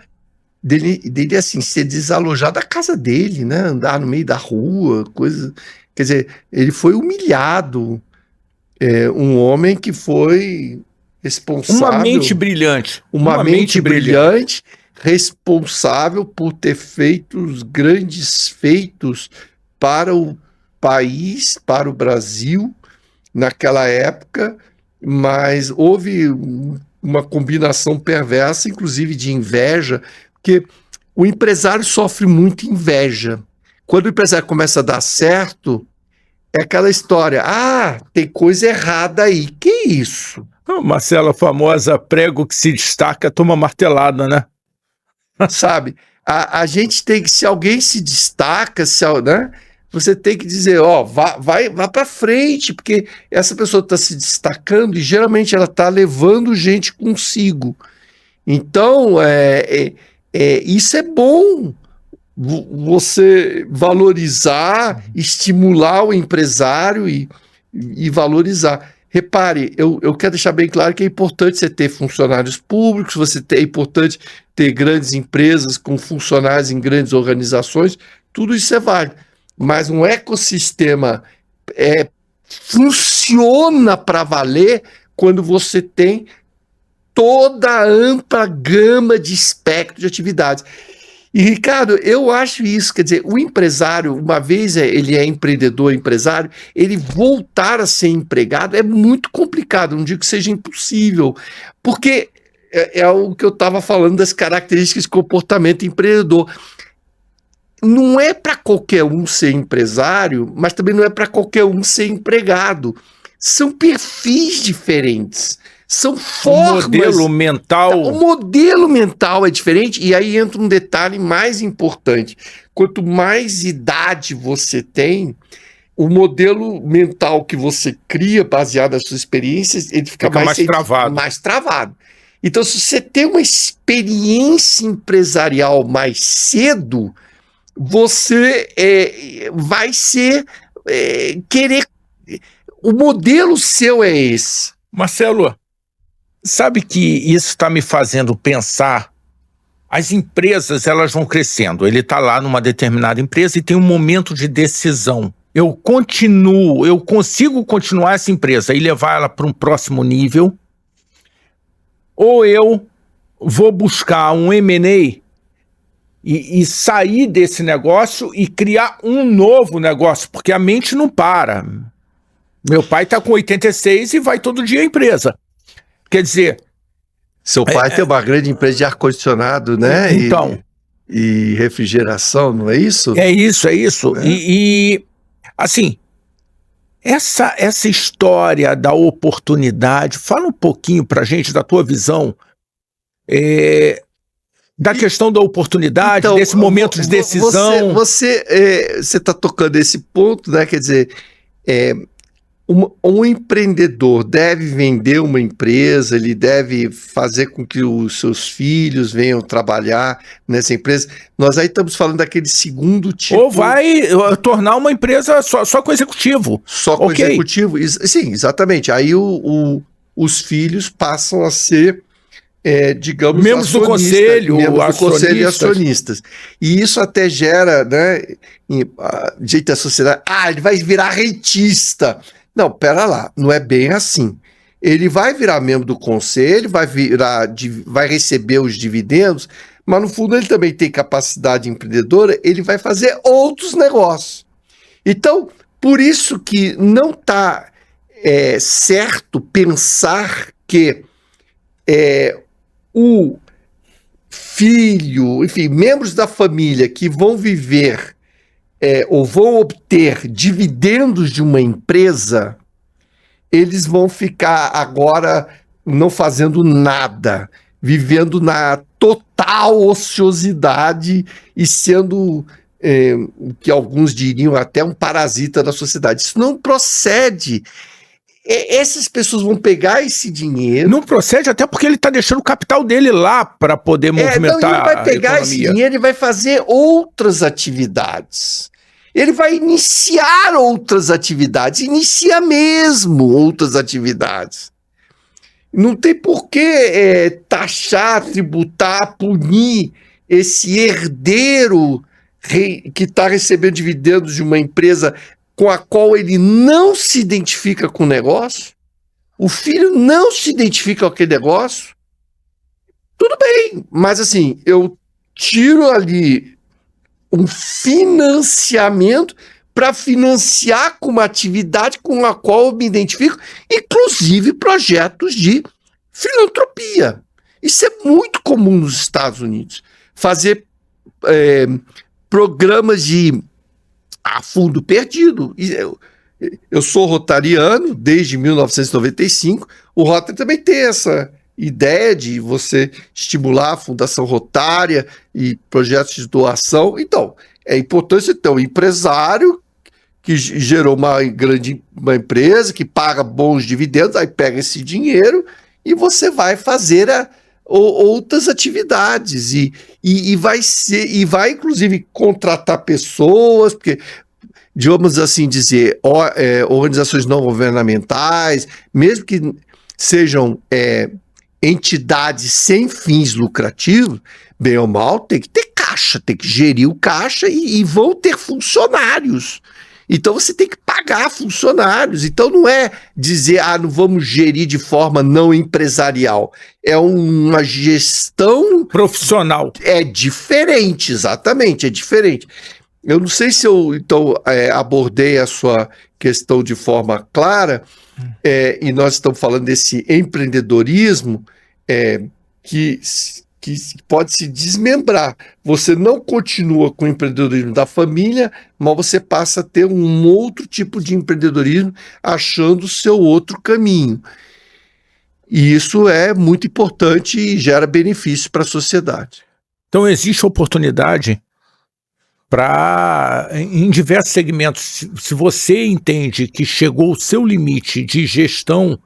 dele assim, ser desalojado da casa dele, né? Andar no meio da rua, coisa. Quer dizer, ele foi humilhado. Um homem que foi responsável... Uma mente brilhante. Uma mente brilhante, responsável por ter feito os grandes feitos para o país, para o Brasil, naquela época, mas houve uma combinação perversa, inclusive de inveja, porque o empresário sofre muito inveja. Quando o empresário começa a dar certo, é aquela história, tem coisa errada aí, que isso? Marcelo, a famosa prego que se destaca toma martelada, né? Sabe, a gente tem que, se alguém se destaca, né? Você tem que dizer, vai para frente, porque essa pessoa está se destacando e geralmente ela está levando gente consigo. Então, isso é bom, você valorizar, estimular o empresário e valorizar. Repare, eu quero deixar bem claro que é importante você ter funcionários públicos, é importante ter grandes empresas com funcionários em grandes organizações, tudo isso é válido. Mas um ecossistema funciona para valer quando você tem toda a ampla gama de espectro de atividades. E, Ricardo, eu acho isso, quer dizer, o empresário, uma vez ele é empreendedor, empresário, ele voltar a ser empregado é muito complicado, não digo que seja impossível, porque é o que eu estava falando das características de comportamento empreendedor. Não é para qualquer um ser empresário, mas também não é para qualquer um ser empregado. São perfis diferentes, são formas... O modelo mental... O modelo mental é diferente, e aí entra um detalhe mais importante. Quanto mais idade você tem, o modelo mental que você cria, baseado nas suas experiências, ele fica mais travado. Então, se você tem uma experiência empresarial mais cedo, você vai querer... O modelo seu é esse. Marcelo, sabe que isso está me fazendo pensar, as empresas elas vão crescendo, ele está lá numa determinada empresa e tem um momento de decisão. Eu consigo continuar essa empresa e levar ela para um próximo nível, ou eu vou buscar um M&A e sair desse negócio e criar um novo negócio, porque a mente não para. Meu pai está com 86 e vai todo dia à empresa. Quer dizer... Seu pai tem uma grande empresa de ar-condicionado, né? Então... E refrigeração, não é isso? É isso. E assim, essa história da oportunidade, fala um pouquinho pra gente da tua visão da questão da oportunidade, então, desse momento de decisão. Você está tocando esse ponto, né? Quer dizer, um empreendedor deve vender uma empresa, ele deve fazer com que os seus filhos venham trabalhar nessa empresa. Nós aí estamos falando daquele segundo tipo... Ou vai tornar uma empresa só com executivo. Só com executivo? Sim, exatamente. Aí os filhos passam a ser digamos, membros do conselho, membros do conselho e acionistas. E isso até gera, né, jeito da sociedade, ele vai virar rentista. Não, pera lá, não é bem assim. Ele vai virar membro do conselho, vai receber os dividendos, mas no fundo ele também tem capacidade empreendedora, ele vai fazer outros negócios. Então, por isso que não está certo pensar que o filho, enfim, membros da família que vão viver ou vão obter dividendos de uma empresa, eles vão ficar agora não fazendo nada, vivendo na total ociosidade e sendo, o que alguns diriam, até um parasita da sociedade. Isso não procede. Essas pessoas vão pegar esse dinheiro... Não procede até porque ele está deixando o capital dele lá para poder movimentar ele vai pegar esse dinheiro e vai fazer outras atividades. Ele vai iniciar outras atividades, inicia mesmo outras atividades. Não tem por que taxar, tributar, punir esse herdeiro que está recebendo dividendos de uma empresa com a qual ele não se identifica com o negócio. O filho não se identifica com aquele negócio. Tudo bem, mas assim, eu tiro ali um financiamento para financiar com uma atividade com a qual eu me identifico, inclusive projetos de filantropia. Isso é muito comum nos Estados Unidos. Fazer programas de fundo perdido. Eu sou rotariano desde 1995. O Rotary também tem essa ideia de você estimular a Fundação Rotária e projetos de doação. Então, é importante você ter um empresário que gerou uma empresa, que paga bons dividendos, aí pega esse dinheiro e você vai fazer outras atividades e vai inclusive contratar pessoas, porque, digamos assim dizer, organizações não governamentais, mesmo que sejam entidades sem fins lucrativos, bem ou mal, tem que ter caixa, tem que gerir o caixa e vão ter funcionários. Então você tem que pagar funcionários. Então não é dizer, não vamos gerir de forma não empresarial. É uma gestão profissional. É diferente, exatamente, é diferente. Eu não sei se eu, então, abordei a sua questão de forma clara, e nós estamos falando desse empreendedorismo que pode se desmembrar. Você não continua com o empreendedorismo da família, mas você passa a ter um outro tipo de empreendedorismo, achando o seu outro caminho. E isso é muito importante e gera benefícios para a sociedade. Então existe oportunidade em diversos segmentos. Se você entende que chegou o seu limite de gestão,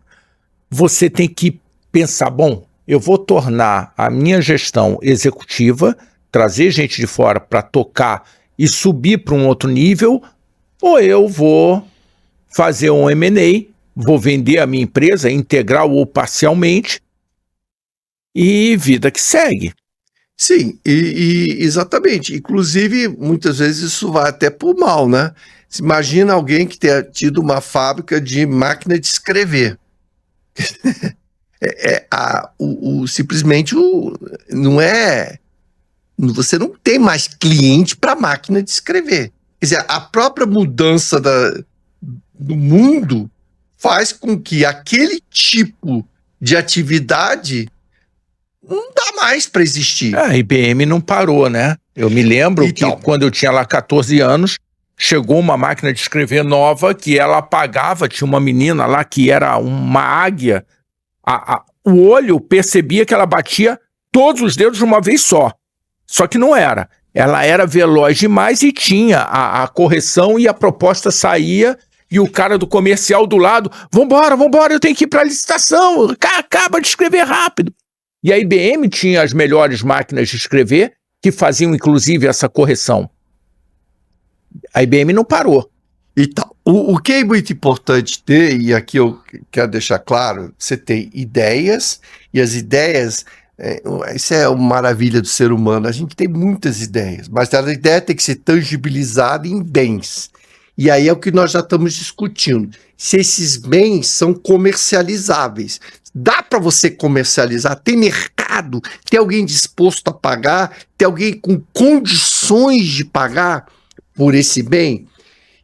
você tem que pensar, bom, eu vou tornar a minha gestão executiva, trazer gente de fora para tocar e subir para um outro nível, ou eu vou fazer um M&A, vou vender a minha empresa, integral ou parcialmente, e vida que segue. Sim, exatamente. Inclusive, muitas vezes isso vai até por mal, né? Imagina alguém que tenha tido uma fábrica de máquina de escrever. Simplesmente não é... Você não tem mais cliente para máquina de escrever. Quer dizer, a própria mudança do mundo faz com que aquele tipo de atividade não dá mais para existir. A IBM não parou, né? Eu me lembro que quando eu tinha lá 14 anos, chegou uma máquina de escrever nova que ela apagava, tinha uma menina lá que era uma águia, o olho percebia que ela batia todos os dedos de uma vez só. Só que não era. Ela era veloz demais e tinha a correção e a proposta saía e o cara do comercial do lado, vambora, eu tenho que ir para a licitação, acaba de escrever rápido. E a IBM tinha as melhores máquinas de escrever que faziam inclusive essa correção. A IBM não parou. Então, o que é muito importante ter, e aqui eu quero deixar claro, você tem ideias, e as ideias Isso é uma maravilha do ser humano. A gente tem muitas ideias, mas a ideia tem que ser tangibilizada em bens. E aí é o que nós já estamos discutindo. Se esses bens são comercializáveis. Dá para você comercializar? Tem mercado? Tem alguém disposto a pagar? Tem alguém com condições de pagar por esse bem?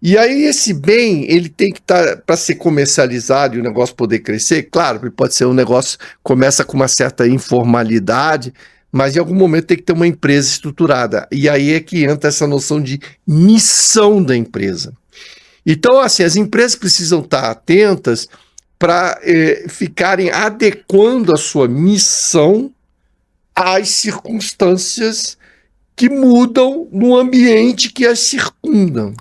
E aí esse bem, ele tem que estar, para ser comercializado e o negócio poder crescer, claro, ele pode ser um negócio, começa com uma certa informalidade, mas em algum momento tem que ter uma empresa estruturada. E aí é que entra essa noção de missão da empresa. Então, assim, as empresas precisam estar atentas para ficarem adequando a sua missão às circunstâncias que mudam no ambiente que as circundam.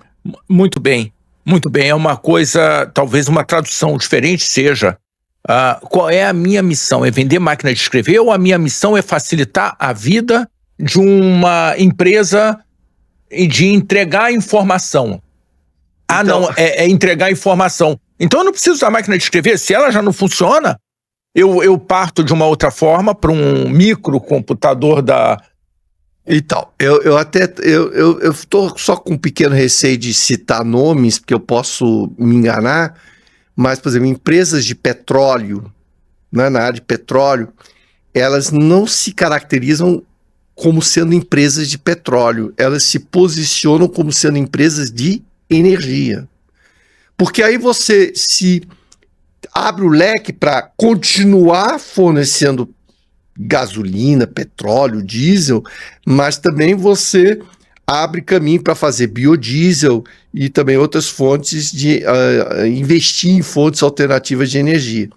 Muito bem, muito bem. É uma coisa, talvez uma tradução diferente seja, qual é a minha missão? É vender máquina de escrever ou a minha missão é facilitar a vida de uma empresa e de entregar informação? Então, não, é entregar informação. Então eu não preciso da máquina de escrever. Se ela já não funciona, eu parto de uma outra forma para um microcomputador da... Então, eu estou só com um pequeno receio de citar nomes, porque eu posso me enganar, mas, por exemplo, empresas de petróleo, né, na área de petróleo, elas não se caracterizam como sendo empresas de petróleo, elas se posicionam como sendo empresas de energia. Porque aí você se abre o leque para continuar fornecendo gasolina, petróleo, diesel, mas também você abre caminho para fazer biodiesel e também outras fontes de investir em fontes alternativas de energia.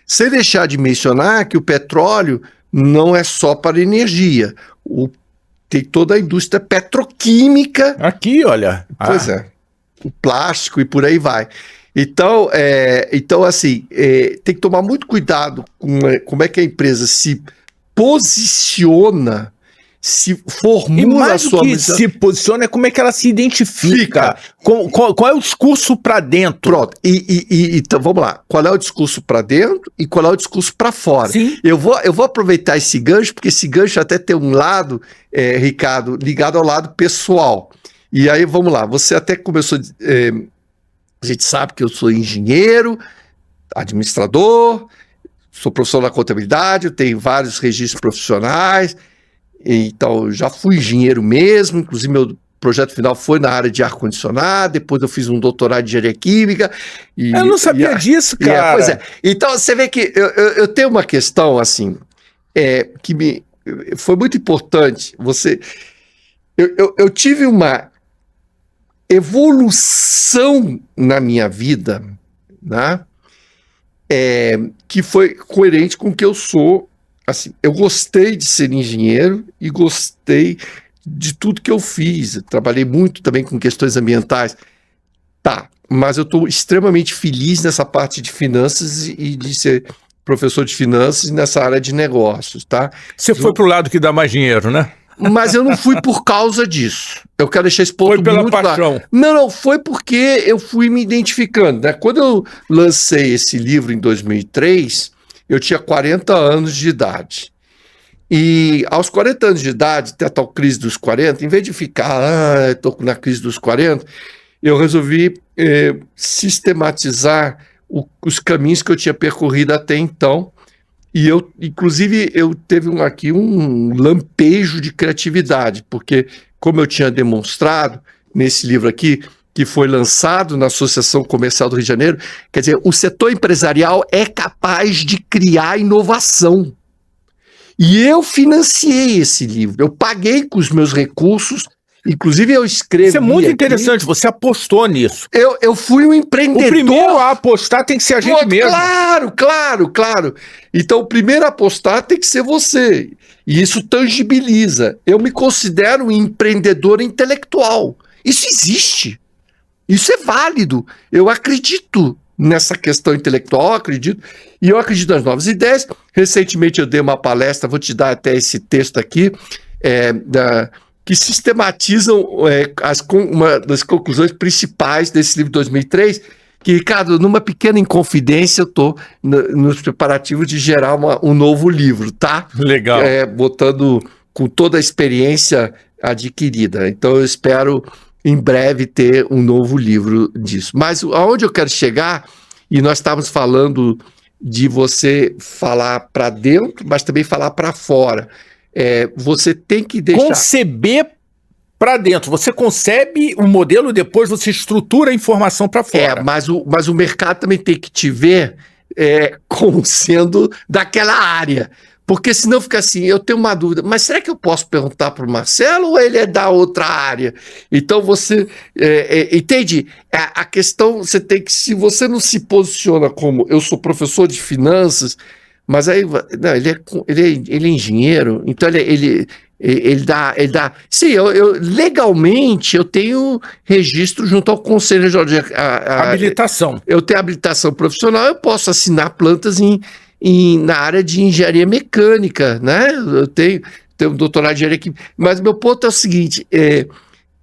Sem deixar de mencionar que o petróleo não é só para energia. Tem toda a indústria petroquímica. Aqui, olha. Pois é. O plástico e por aí vai. Então assim, tem que tomar muito cuidado com como é que a empresa se posiciona, se formula a sua missão. Se posiciona é como é que ela se identifica. Qual é o discurso para dentro? Pronto. Então vamos lá. Qual é o discurso para dentro e qual é o discurso para fora? Sim. Eu vou aproveitar esse gancho, porque esse gancho até tem um lado, Ricardo, ligado ao lado pessoal. E aí vamos lá. Você até começou. A gente sabe que eu sou engenheiro, administrador, sou professor da contabilidade, eu tenho vários registros profissionais, então já fui engenheiro mesmo, inclusive meu projeto final foi na área de ar-condicionado, depois eu fiz um doutorado de engenharia química. Eu não sabia disso, cara. Pois é. Então você vê que eu tenho uma questão assim, que foi muito importante. Eu tive uma evolução na minha vida, né? Que foi coerente com o que eu sou. Assim, eu gostei de ser engenheiro e gostei de tudo que eu fiz. Eu trabalhei muito também com questões ambientais. Tá, mas eu estou extremamente feliz nessa parte de finanças e de ser professor de finanças nessa área de negócios, tá? Você foi pro lado que dá mais dinheiro, né? Mas eu não fui por causa disso. Eu quero deixar esse ponto muito claro. Foi pela paixão. Claro. Não, foi porque eu fui me identificando, né? Quando eu lancei esse livro em 2003, eu tinha 40 anos de idade. E aos 40 anos de idade, até a tal crise dos 40, em vez de ficar, estou na crise dos 40, eu resolvi sistematizar os caminhos que eu tinha percorrido até então. E inclusive, eu teve aqui um lampejo de criatividade, porque, como eu tinha demonstrado nesse livro aqui, que foi lançado na Associação Comercial do Rio de Janeiro, quer dizer, o setor empresarial é capaz de criar inovação. E eu financiei esse livro, eu paguei com os meus recursos, inclusive eu escrevi. Isso é muito interessante, você apostou nisso. Eu fui um empreendedor. O primeiro a apostar tem que ser a gente mesmo. Claro. Então o primeiro a apostar tem que ser você. E isso tangibiliza. Eu me considero um empreendedor intelectual. Isso existe. Isso é válido. Eu acredito nessa questão intelectual, e eu acredito nas novas ideias. Recentemente eu dei uma palestra, vou te dar até esse texto aqui, que sistematizam uma das conclusões principais desse livro de 2003, que, Ricardo, numa pequena inconfidência, eu estou nos preparativos de gerar um novo livro, tá? Legal. Botando com toda a experiência adquirida. Então, eu espero em breve ter um novo livro disso. Mas aonde eu quero chegar, e nós estávamos falando de você falar para dentro, mas também falar para fora. Você tem que deixar... Conceber para dentro. Você concebe o modelo, depois você estrutura a informação para fora. Mas o mercado também tem que te ver como sendo daquela área. Porque senão fica assim, eu tenho uma dúvida, mas será que eu posso perguntar para o Marcelo ou ele é da outra área? Então você, entende? A questão, você tem que, se você não se posiciona como, eu sou professor de finanças, mas aí, não, ele é engenheiro, então ele dá... Sim, legalmente eu tenho registro junto ao Conselho de habilitação. Eu tenho habilitação profissional, eu posso assinar plantas na área de engenharia mecânica, né? Eu tenho um doutorado de engenharia química. Mas meu ponto é o seguinte,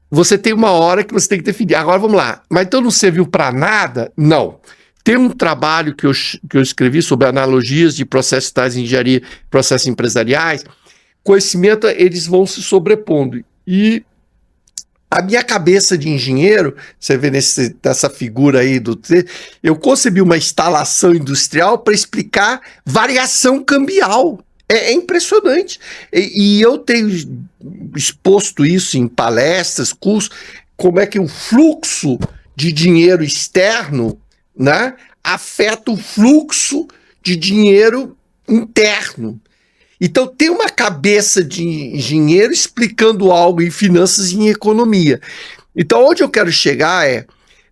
você tem uma hora que você tem que definir. Agora vamos lá, mas então não serviu para nada? Não. Tem um trabalho que eu escrevi sobre analogias de processos tais de engenharia, processos empresariais. Conhecimento, eles vão se sobrepondo. E a minha cabeça de engenheiro, você vê nessa figura aí, eu concebi uma instalação industrial para explicar variação cambial. É impressionante. E eu tenho exposto isso em palestras, cursos, como é que o fluxo de dinheiro externo, né, afeta o fluxo de dinheiro interno. Então, tem uma cabeça de engenheiro explicando algo em finanças e em economia. Então, onde eu quero chegar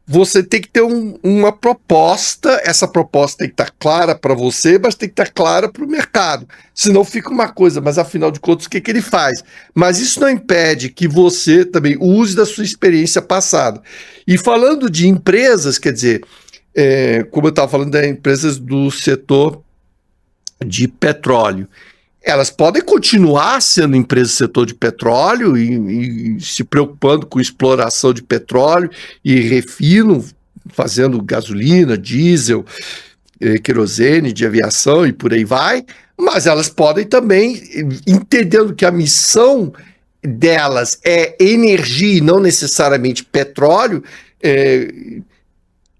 você tem que ter uma proposta, essa proposta tem que estar clara para você, mas tem que estar clara para o mercado. Senão fica uma coisa, mas afinal de contas, o que ele faz? Mas isso não impede que você também use da sua experiência passada. E falando de empresas, quer dizer, como eu estava falando das empresas do setor de petróleo, elas podem continuar sendo empresas do setor de petróleo e se preocupando com exploração de petróleo e refino, fazendo gasolina, diesel, querosene de aviação e por aí vai, mas elas podem também, entendendo que a missão delas é energia e não necessariamente petróleo,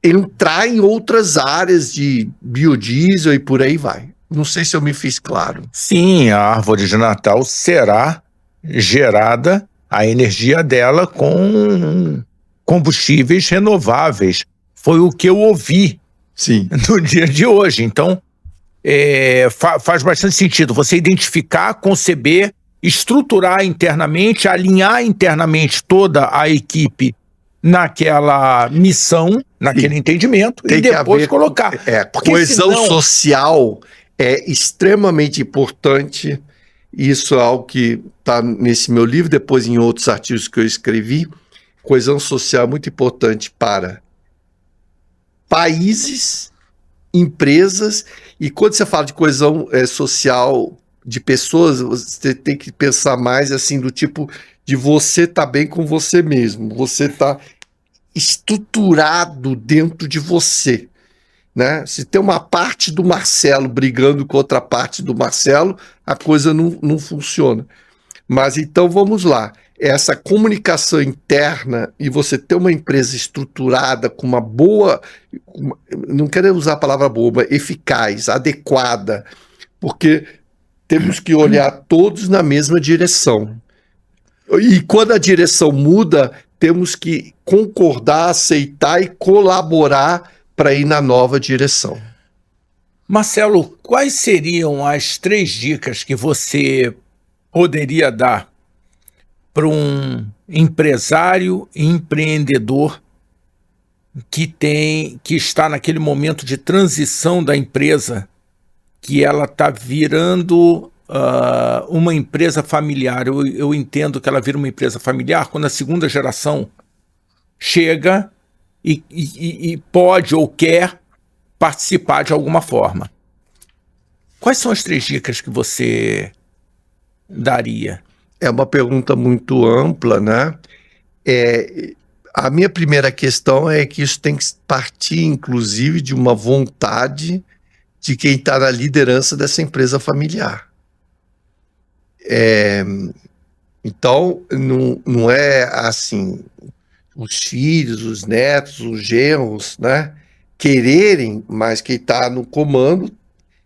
entrar em outras áreas de biodiesel e por aí vai. Não sei se eu me fiz claro. Sim, a árvore de Natal será gerada, a energia dela, com combustíveis renováveis. Foi o que eu ouvi. Sim. No dia de hoje. Então, faz bastante sentido você identificar, conceber, estruturar internamente, alinhar internamente toda a equipe naquela missão, naquele entendimento, tem e depois colocar. Coesão social é extremamente importante. Isso é algo que está nesse meu livro, depois em outros artigos que eu escrevi. Coesão social é muito importante para países, empresas, e quando você fala de coesão social de pessoas, você tem que pensar mais assim do tipo de você estar bem com você mesmo, você está estruturado dentro de você, né? Se tem uma parte do Marcelo brigando com outra parte do Marcelo, a coisa não funciona. Mas então vamos lá, essa comunicação interna e você ter uma empresa estruturada com uma boa, não quero usar a palavra boa, mas eficaz, adequada, porque temos que olhar todos na mesma direção. E quando a direção muda, temos que concordar, aceitar e colaborar para ir na nova direção. Marcelo, quais seriam as 3 dicas que você poderia dar para um empresário e empreendedor que está naquele momento de transição da empresa, que ela está virando uma empresa familiar? Eu entendo que ela vira uma empresa familiar quando a segunda geração chega e pode ou quer participar de alguma forma. Quais são as 3 dicas que você daria? É uma pergunta muito ampla, né? a minha primeira questão é que isso tem que partir, inclusive, de uma vontade de quem está na liderança dessa empresa familiar. Então, não é assim, os filhos, os netos, os genros, né, quererem, mas quem está no comando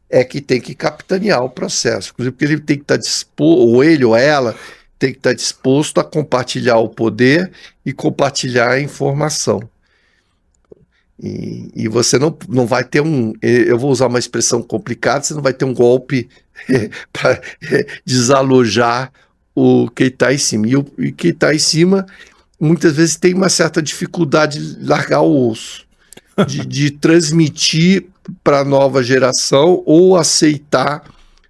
é que tem que capitanear o processo. Inclusive, porque ele tem que estar disposto, ou ele ou ela, tem que estar disposto a compartilhar o poder e compartilhar a informação. E você não vai ter eu vou usar uma expressão complicada, você não vai ter um golpe para desalojar quem está em cima. E quem está em cima, muitas vezes tem uma certa dificuldade de largar o osso, de transmitir para a nova geração ou aceitar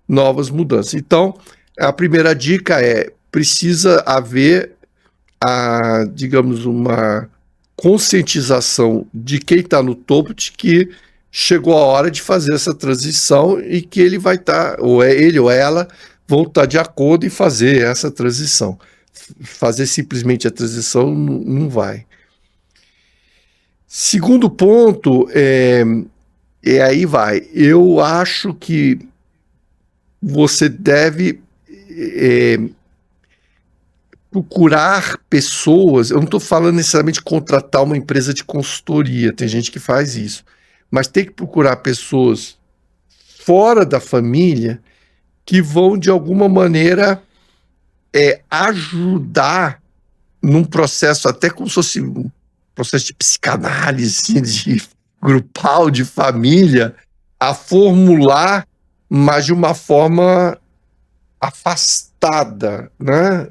novas mudanças. Então, a primeira dica precisa haver, digamos, uma conscientização de quem está no topo de que chegou a hora de fazer essa transição e que ele vai estar, ou ele ou ela, vão estar de acordo em fazer essa transição. Fazer simplesmente a transição não vai. Segundo ponto, aí vai. Eu acho que você deve procurar pessoas. Eu não estou falando necessariamente de contratar uma empresa de consultoria, tem gente que faz isso, mas tem que procurar pessoas fora da família que vão, de alguma maneira, ajudar num processo, até como se fosse um processo de psicanálise, de grupal, de família, a formular, mas de uma forma afastada, né?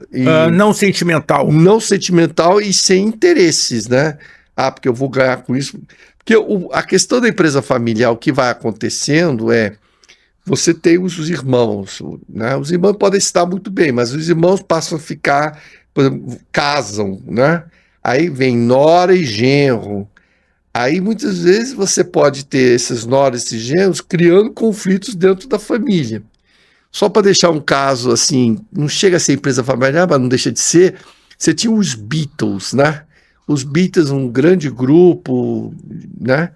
Não sentimental. Não sentimental e sem interesses, né? Porque eu vou ganhar com isso. Porque a questão da empresa familiar, o que vai acontecendo você tem os irmãos, né? Os irmãos podem estar muito bem, mas os irmãos passam a ficar, por exemplo, casam, né? Aí vem nora e genro. Aí muitas vezes você pode ter esses noras e genros criando conflitos dentro da família. Só para deixar um caso assim, não chega a ser empresa familiar, mas não deixa de ser, você tinha os Beatles, né? Os Beatles, um grande grupo, né?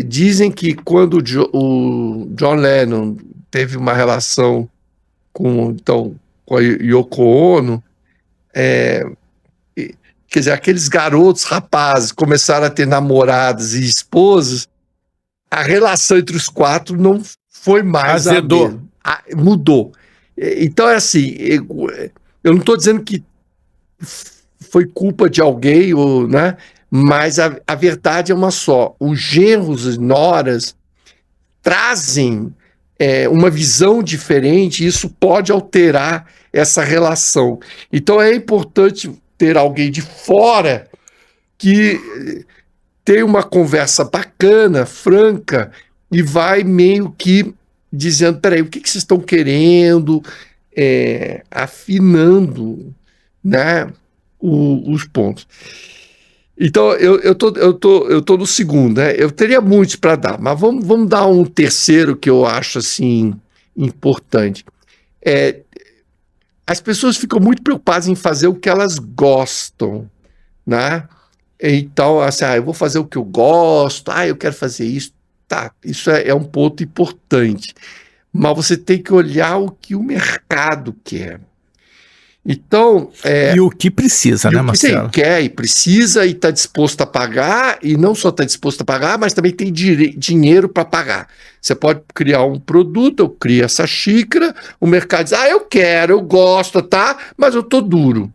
Dizem que quando o John Lennon teve uma relação com a Yoko Ono, quer dizer, aqueles garotos, rapazes, começaram a ter namoradas e esposas, a relação entre os quatro não foi mais azedou. Mudou. Então é assim, eu não estou dizendo que foi culpa de alguém, né? Mas a verdade é uma só. Os genros e noras trazem uma visão diferente e isso pode alterar essa relação. Então é importante ter alguém de fora que tem uma conversa bacana, franca, e vai meio que dizendo, peraí, o que vocês estão querendo, afinando, né, os pontos. Então, eu tô no segundo, né? Eu teria muitos para dar, mas vamos dar um terceiro que eu acho, assim, importante. As pessoas ficam muito preocupadas em fazer o que elas gostam, né? Então, assim, eu vou fazer o que eu gosto, eu quero fazer isso. Tá, isso é um ponto importante. Mas você tem que olhar o que o mercado quer. Então, e o que precisa, né, Marcelo? O que você quer e precisa e está disposto a pagar, e não só está disposto a pagar, mas também tem dinheiro para pagar. Você pode criar um produto, eu crio essa xícara, o mercado diz, eu quero, eu gosto, tá? Mas eu estou duro.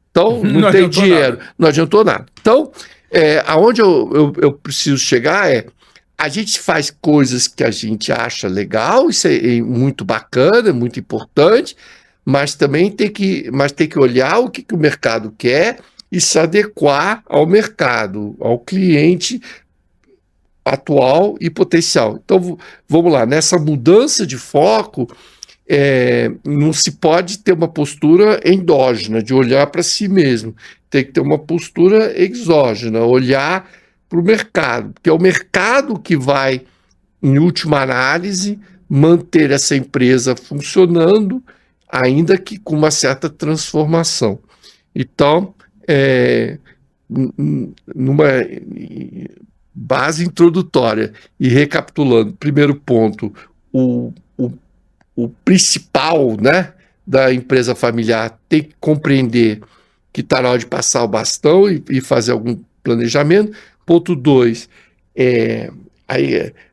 Então, não tem dinheiro, não adiantou nada. Então, aonde eu preciso chegar a gente faz coisas que a gente acha legal, isso é muito bacana, é muito importante, mas também tem que olhar o que o mercado quer e se adequar ao mercado, ao cliente atual e potencial. Então, vamos lá, nessa mudança de foco, não se pode ter uma postura endógena, de olhar para si mesmo. Tem que ter uma postura exógena, olhar para o mercado, porque é o mercado que vai, em última análise, manter essa empresa funcionando, ainda que com uma certa transformação. Então, numa base introdutória e recapitulando, primeiro ponto, o principal, né, da empresa familiar tem que compreender que está na hora de passar o bastão e fazer algum planejamento. Ponto 2,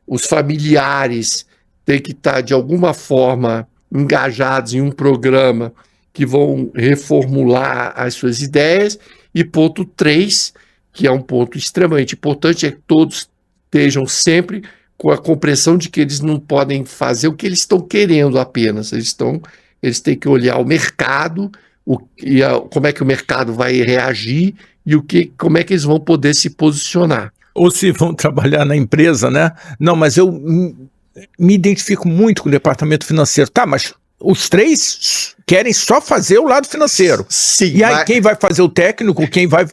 os familiares têm que estar, de alguma forma, engajados em um programa que vão reformular as suas ideias. E ponto 3, que é um ponto extremamente importante, é que todos estejam sempre com a compreensão de que eles não podem fazer o que eles estão querendo apenas. Eles têm que olhar o mercado, como é que o mercado vai reagir e como é que eles vão poder se posicionar. Ou se vão trabalhar na empresa, né? Não, mas eu me identifico muito com o departamento financeiro. Tá, mas os 3 querem só fazer o lado financeiro. Sim. E aí quem vai fazer o técnico, quem vai...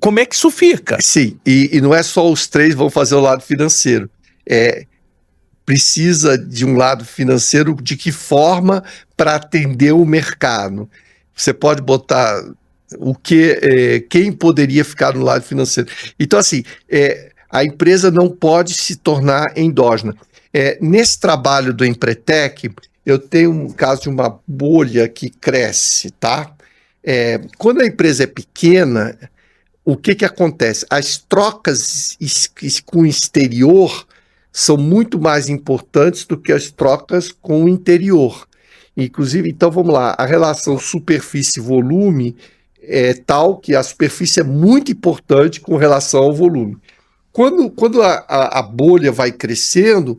Como é que isso fica? Sim, e não é só os 3 vão fazer o lado financeiro. Precisa de um lado financeiro de que forma para atender o mercado. Você pode botar quem poderia ficar no lado financeiro. Então, assim, a empresa não pode se tornar endógena. Nesse trabalho do Empretec, eu tenho um caso de uma bolha que cresce, tá? Quando a empresa é pequena, o que acontece? As trocas com o exterior são muito mais importantes do que as trocas com o interior. Inclusive, então vamos lá, a relação superfície-volume é tal que a superfície é muito importante com relação ao volume. Quando a bolha vai crescendo,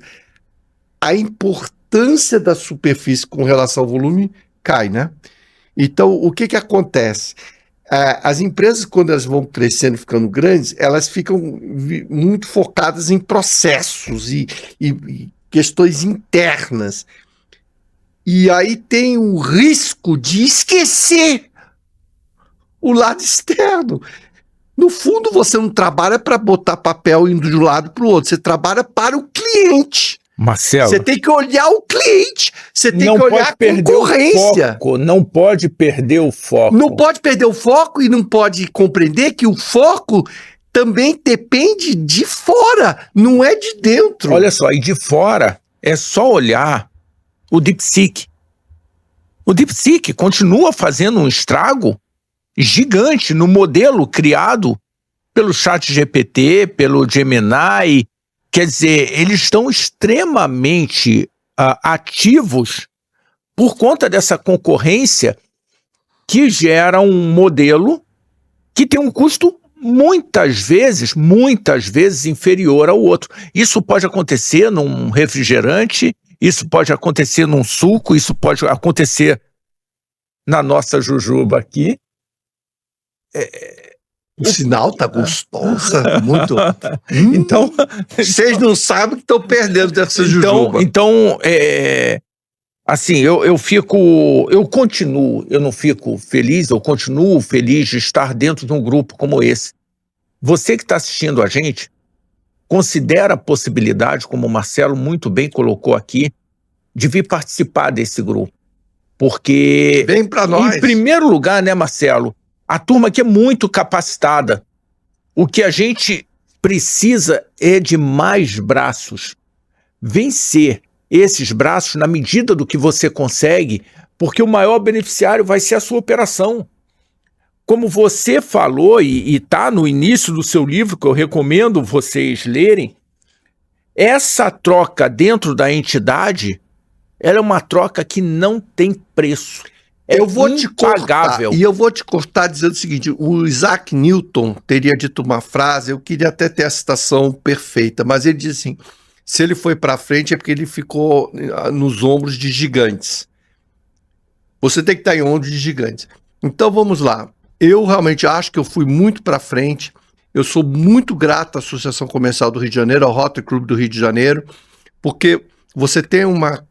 a importância da superfície com relação ao volume cai, né? Então, o que acontece? As empresas, quando elas vão crescendo e ficando grandes, elas ficam muito focadas em processos e questões internas. E aí tem o risco de esquecer o lado externo. No fundo, você não trabalha para botar papel indo de um lado para o outro, você trabalha para o cliente. Marcelo, você tem que olhar o cliente, você tem que olhar a concorrência. Não pode perder o foco. Não pode perder o foco e não pode compreender que o foco também depende de fora, não é de dentro. Olha só, e de fora é só olhar o DeepSeek. O DeepSeek continua fazendo um estrago gigante no modelo criado pelo ChatGPT, pelo Gemini. Quer dizer, eles estão extremamente ativos por conta dessa concorrência que gera um modelo que tem um custo muitas vezes inferior ao outro. Isso pode acontecer num refrigerante, isso pode acontecer num suco, isso pode acontecer na nossa jujuba aqui. O sinal tá gostosa, muito. Então, vocês não sabem que estão perdendo dessa jujuba. Então, assim, eu não fico feliz, eu continuo feliz de estar dentro de um grupo como esse. Você que está assistindo a gente, considera a possibilidade, como o Marcelo muito bem colocou aqui, de vir participar desse grupo. Porque, vem para nós. Em primeiro lugar, né, Marcelo, a turma aqui é muito capacitada. O que a gente precisa é de mais braços. Vencer esses braços na medida do que você consegue, porque o maior beneficiário vai ser a sua operação. Como você falou, e está no início do seu livro, que eu recomendo vocês lerem, essa troca dentro da entidade, ela é uma troca que não tem preço. Eu vou te cortar, e eu vou te cortar dizendo o seguinte, o Isaac Newton teria dito uma frase, eu queria até ter a citação perfeita, mas ele diz assim, se ele foi para frente é porque ele ficou nos ombros de gigantes. Você tem que estar em ombros de gigantes. Então vamos lá, eu realmente acho que eu fui muito para frente, eu sou muito grato à Associação Comercial do Rio de Janeiro, ao Rotary Club do Rio de Janeiro, porque você tem uma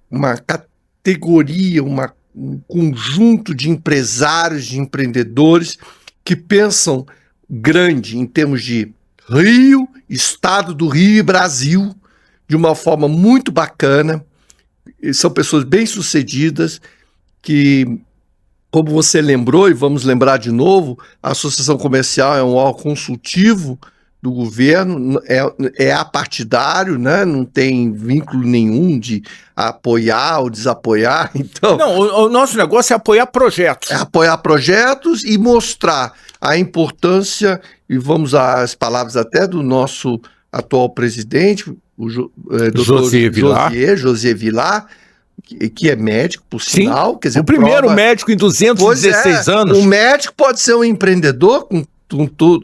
categoria, um conjunto de empresários, de empreendedores que pensam grande em termos de Rio, Estado do Rio e Brasil, de uma forma muito bacana. São pessoas bem-sucedidas que como você lembrou, e vamos lembrar de novo, a associação comercial é um órgão consultivo do governo, é apartidário, né? Não tem vínculo nenhum de apoiar ou desapoiar. Então, não, o nosso negócio é apoiar projetos. É apoiar projetos e mostrar a importância, e vamos às palavras até do nosso atual presidente, o Dr. José Vilar, que é médico, por sinal. Sim, quer dizer, o primeiro médico em 216 anos. O médico pode ser um empreendedor com tudo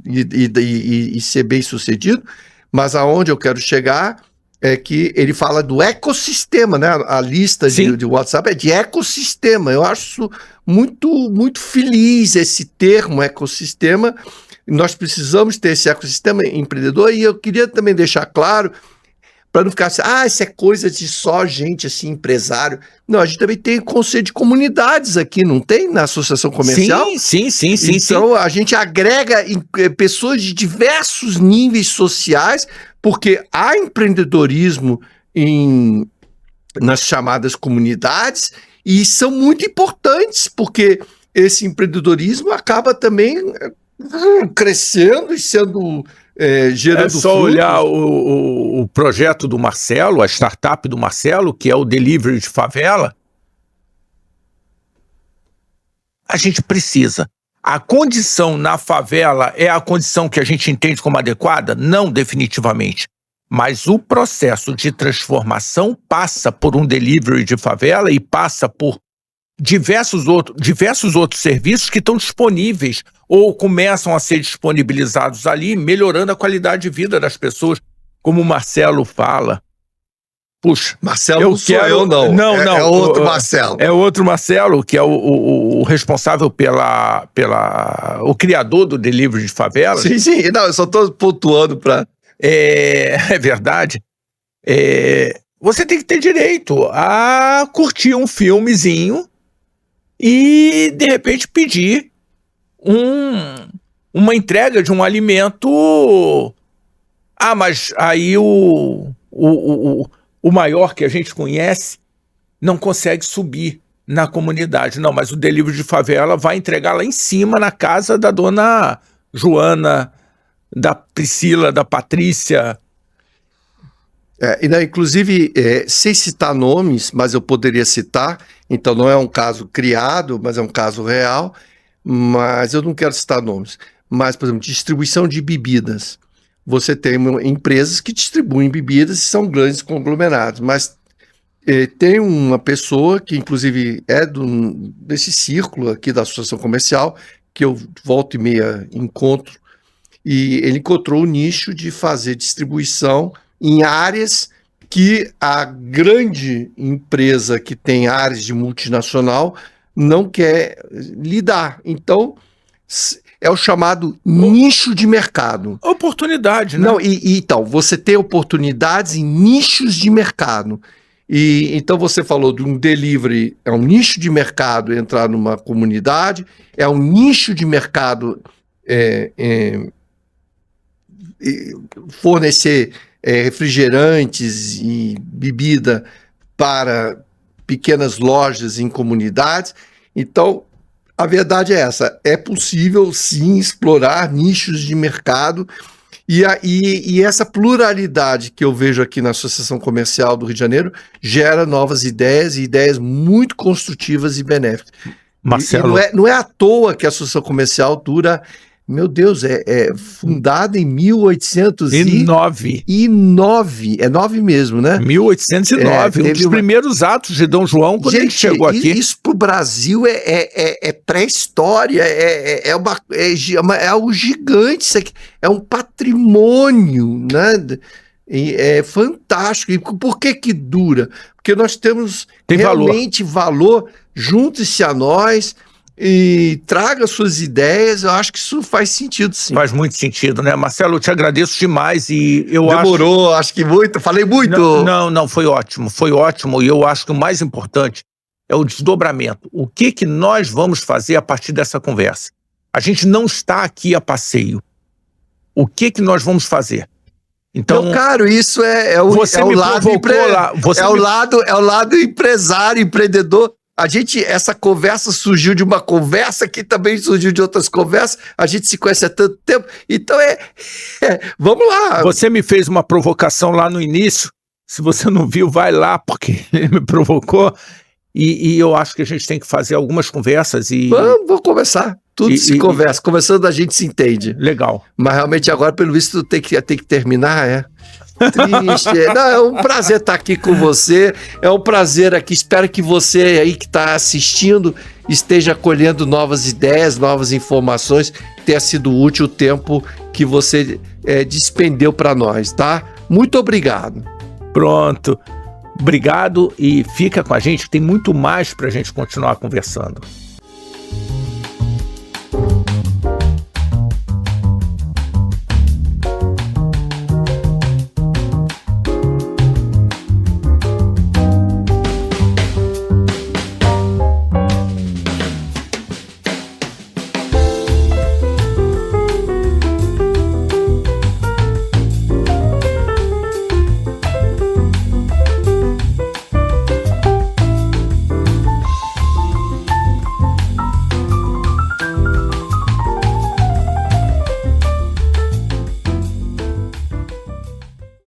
e ser bem sucedido, mas aonde eu quero chegar é que ele fala do ecossistema, né? A lista de WhatsApp é de ecossistema. Eu acho muito, muito feliz esse termo, ecossistema. Nós precisamos ter esse ecossistema empreendedor, e eu queria também deixar claro, para não ficar assim, isso é coisa de só gente assim, empresário. Não, a gente também tem conceito de comunidades aqui, não tem? Na associação comercial? Sim. Então, a gente agrega pessoas de diversos níveis sociais, porque há empreendedorismo nas chamadas comunidades, e são muito importantes, porque esse empreendedorismo acaba também crescendo e sendo... gerando só frutos. Olhar o projeto do Marcelo, a startup do Marcelo, que é o Delivery de Favela. A gente precisa. A condição na favela é a condição que a gente entende como adequada? Não, definitivamente. Mas o processo de transformação passa por um delivery de favela e passa por diversos outros serviços que estão disponíveis ou começam a ser disponibilizados ali, melhorando a qualidade de vida das pessoas, como o Marcelo fala. Puxa, Marcelo não sou eu, não. Não. É outro Marcelo. É outro Marcelo, que é o responsável o criador do Delivery de Favela. Sim. Não, eu só estou pontuando para... É verdade. Você tem que ter direito a curtir um filmezinho e, de repente, pedir uma entrega de um alimento. Mas aí o maior que a gente conhece não consegue subir na comunidade. Não, mas o Delivery de Favela vai entregar lá em cima, na casa da dona Joana, da Priscila, da Patrícia. Inclusive, sem citar nomes, mas eu poderia citar, então não é um caso criado, mas é um caso real, mas eu não quero citar nomes. Mas, por exemplo, distribuição de bebidas. Você tem empresas que distribuem bebidas e são grandes conglomerados, mas tem uma pessoa que, inclusive, é desse círculo aqui da associação comercial, que eu volta e meia encontro, e ele encontrou o nicho de fazer distribuição em áreas que a grande empresa que tem áreas de multinacional não quer lidar. Então, é o chamado nicho de mercado. Oportunidade, né? Não, então, você tem oportunidades em nichos de mercado. Então você falou de um delivery, é um nicho de mercado entrar numa comunidade, é um nicho de mercado fornecer refrigerantes e bebida para pequenas lojas em comunidades. Então, a verdade é essa, é possível sim explorar nichos de mercado e essa pluralidade que eu vejo aqui na Associação Comercial do Rio de Janeiro gera novas ideias e ideias muito construtivas e benéficas. Marcelo... E não é à toa que a Associação Comercial dura... Meu Deus, é fundada em 1809. É 9 mesmo, né? 1809, um dos primeiros atos de Dom João quando ele chegou aqui. Isso para o Brasil é pré-história, é algo gigante, isso aqui, é um patrimônio, né? É fantástico. E por que dura? Porque nós temos realmente valor. Junte-se a nós e traga suas ideias. Eu acho que isso faz sentido, sim. Faz muito sentido, né? Marcelo, eu te agradeço demais e eu acho que muito, falei muito. Não, foi ótimo e eu acho que o mais importante é o desdobramento. O que nós vamos fazer a partir dessa conversa? A gente não está aqui a passeio. O que nós vamos fazer? Então, meu caro, isso é o lado empresário, empreendedor essa conversa surgiu de uma conversa que também surgiu de outras conversas, a gente se conhece há tanto tempo, então vamos lá. Você me fez uma provocação lá no início, se você não viu, vai lá, porque ele me provocou, e eu acho que a gente tem que fazer algumas conversas e... Vamos conversar, tudo se conversa, conversando a gente se entende. Legal. Mas realmente agora, pelo visto, tem que terminar, Triste. Não, é um prazer estar aqui com você. É um prazer aqui. Espero que você aí que está assistindo esteja colhendo novas ideias, novas informações. Tenha sido útil o tempo que você despendeu para nós, tá? Muito obrigado. Pronto. Obrigado e fica com a gente. Tem muito mais para a gente continuar conversando.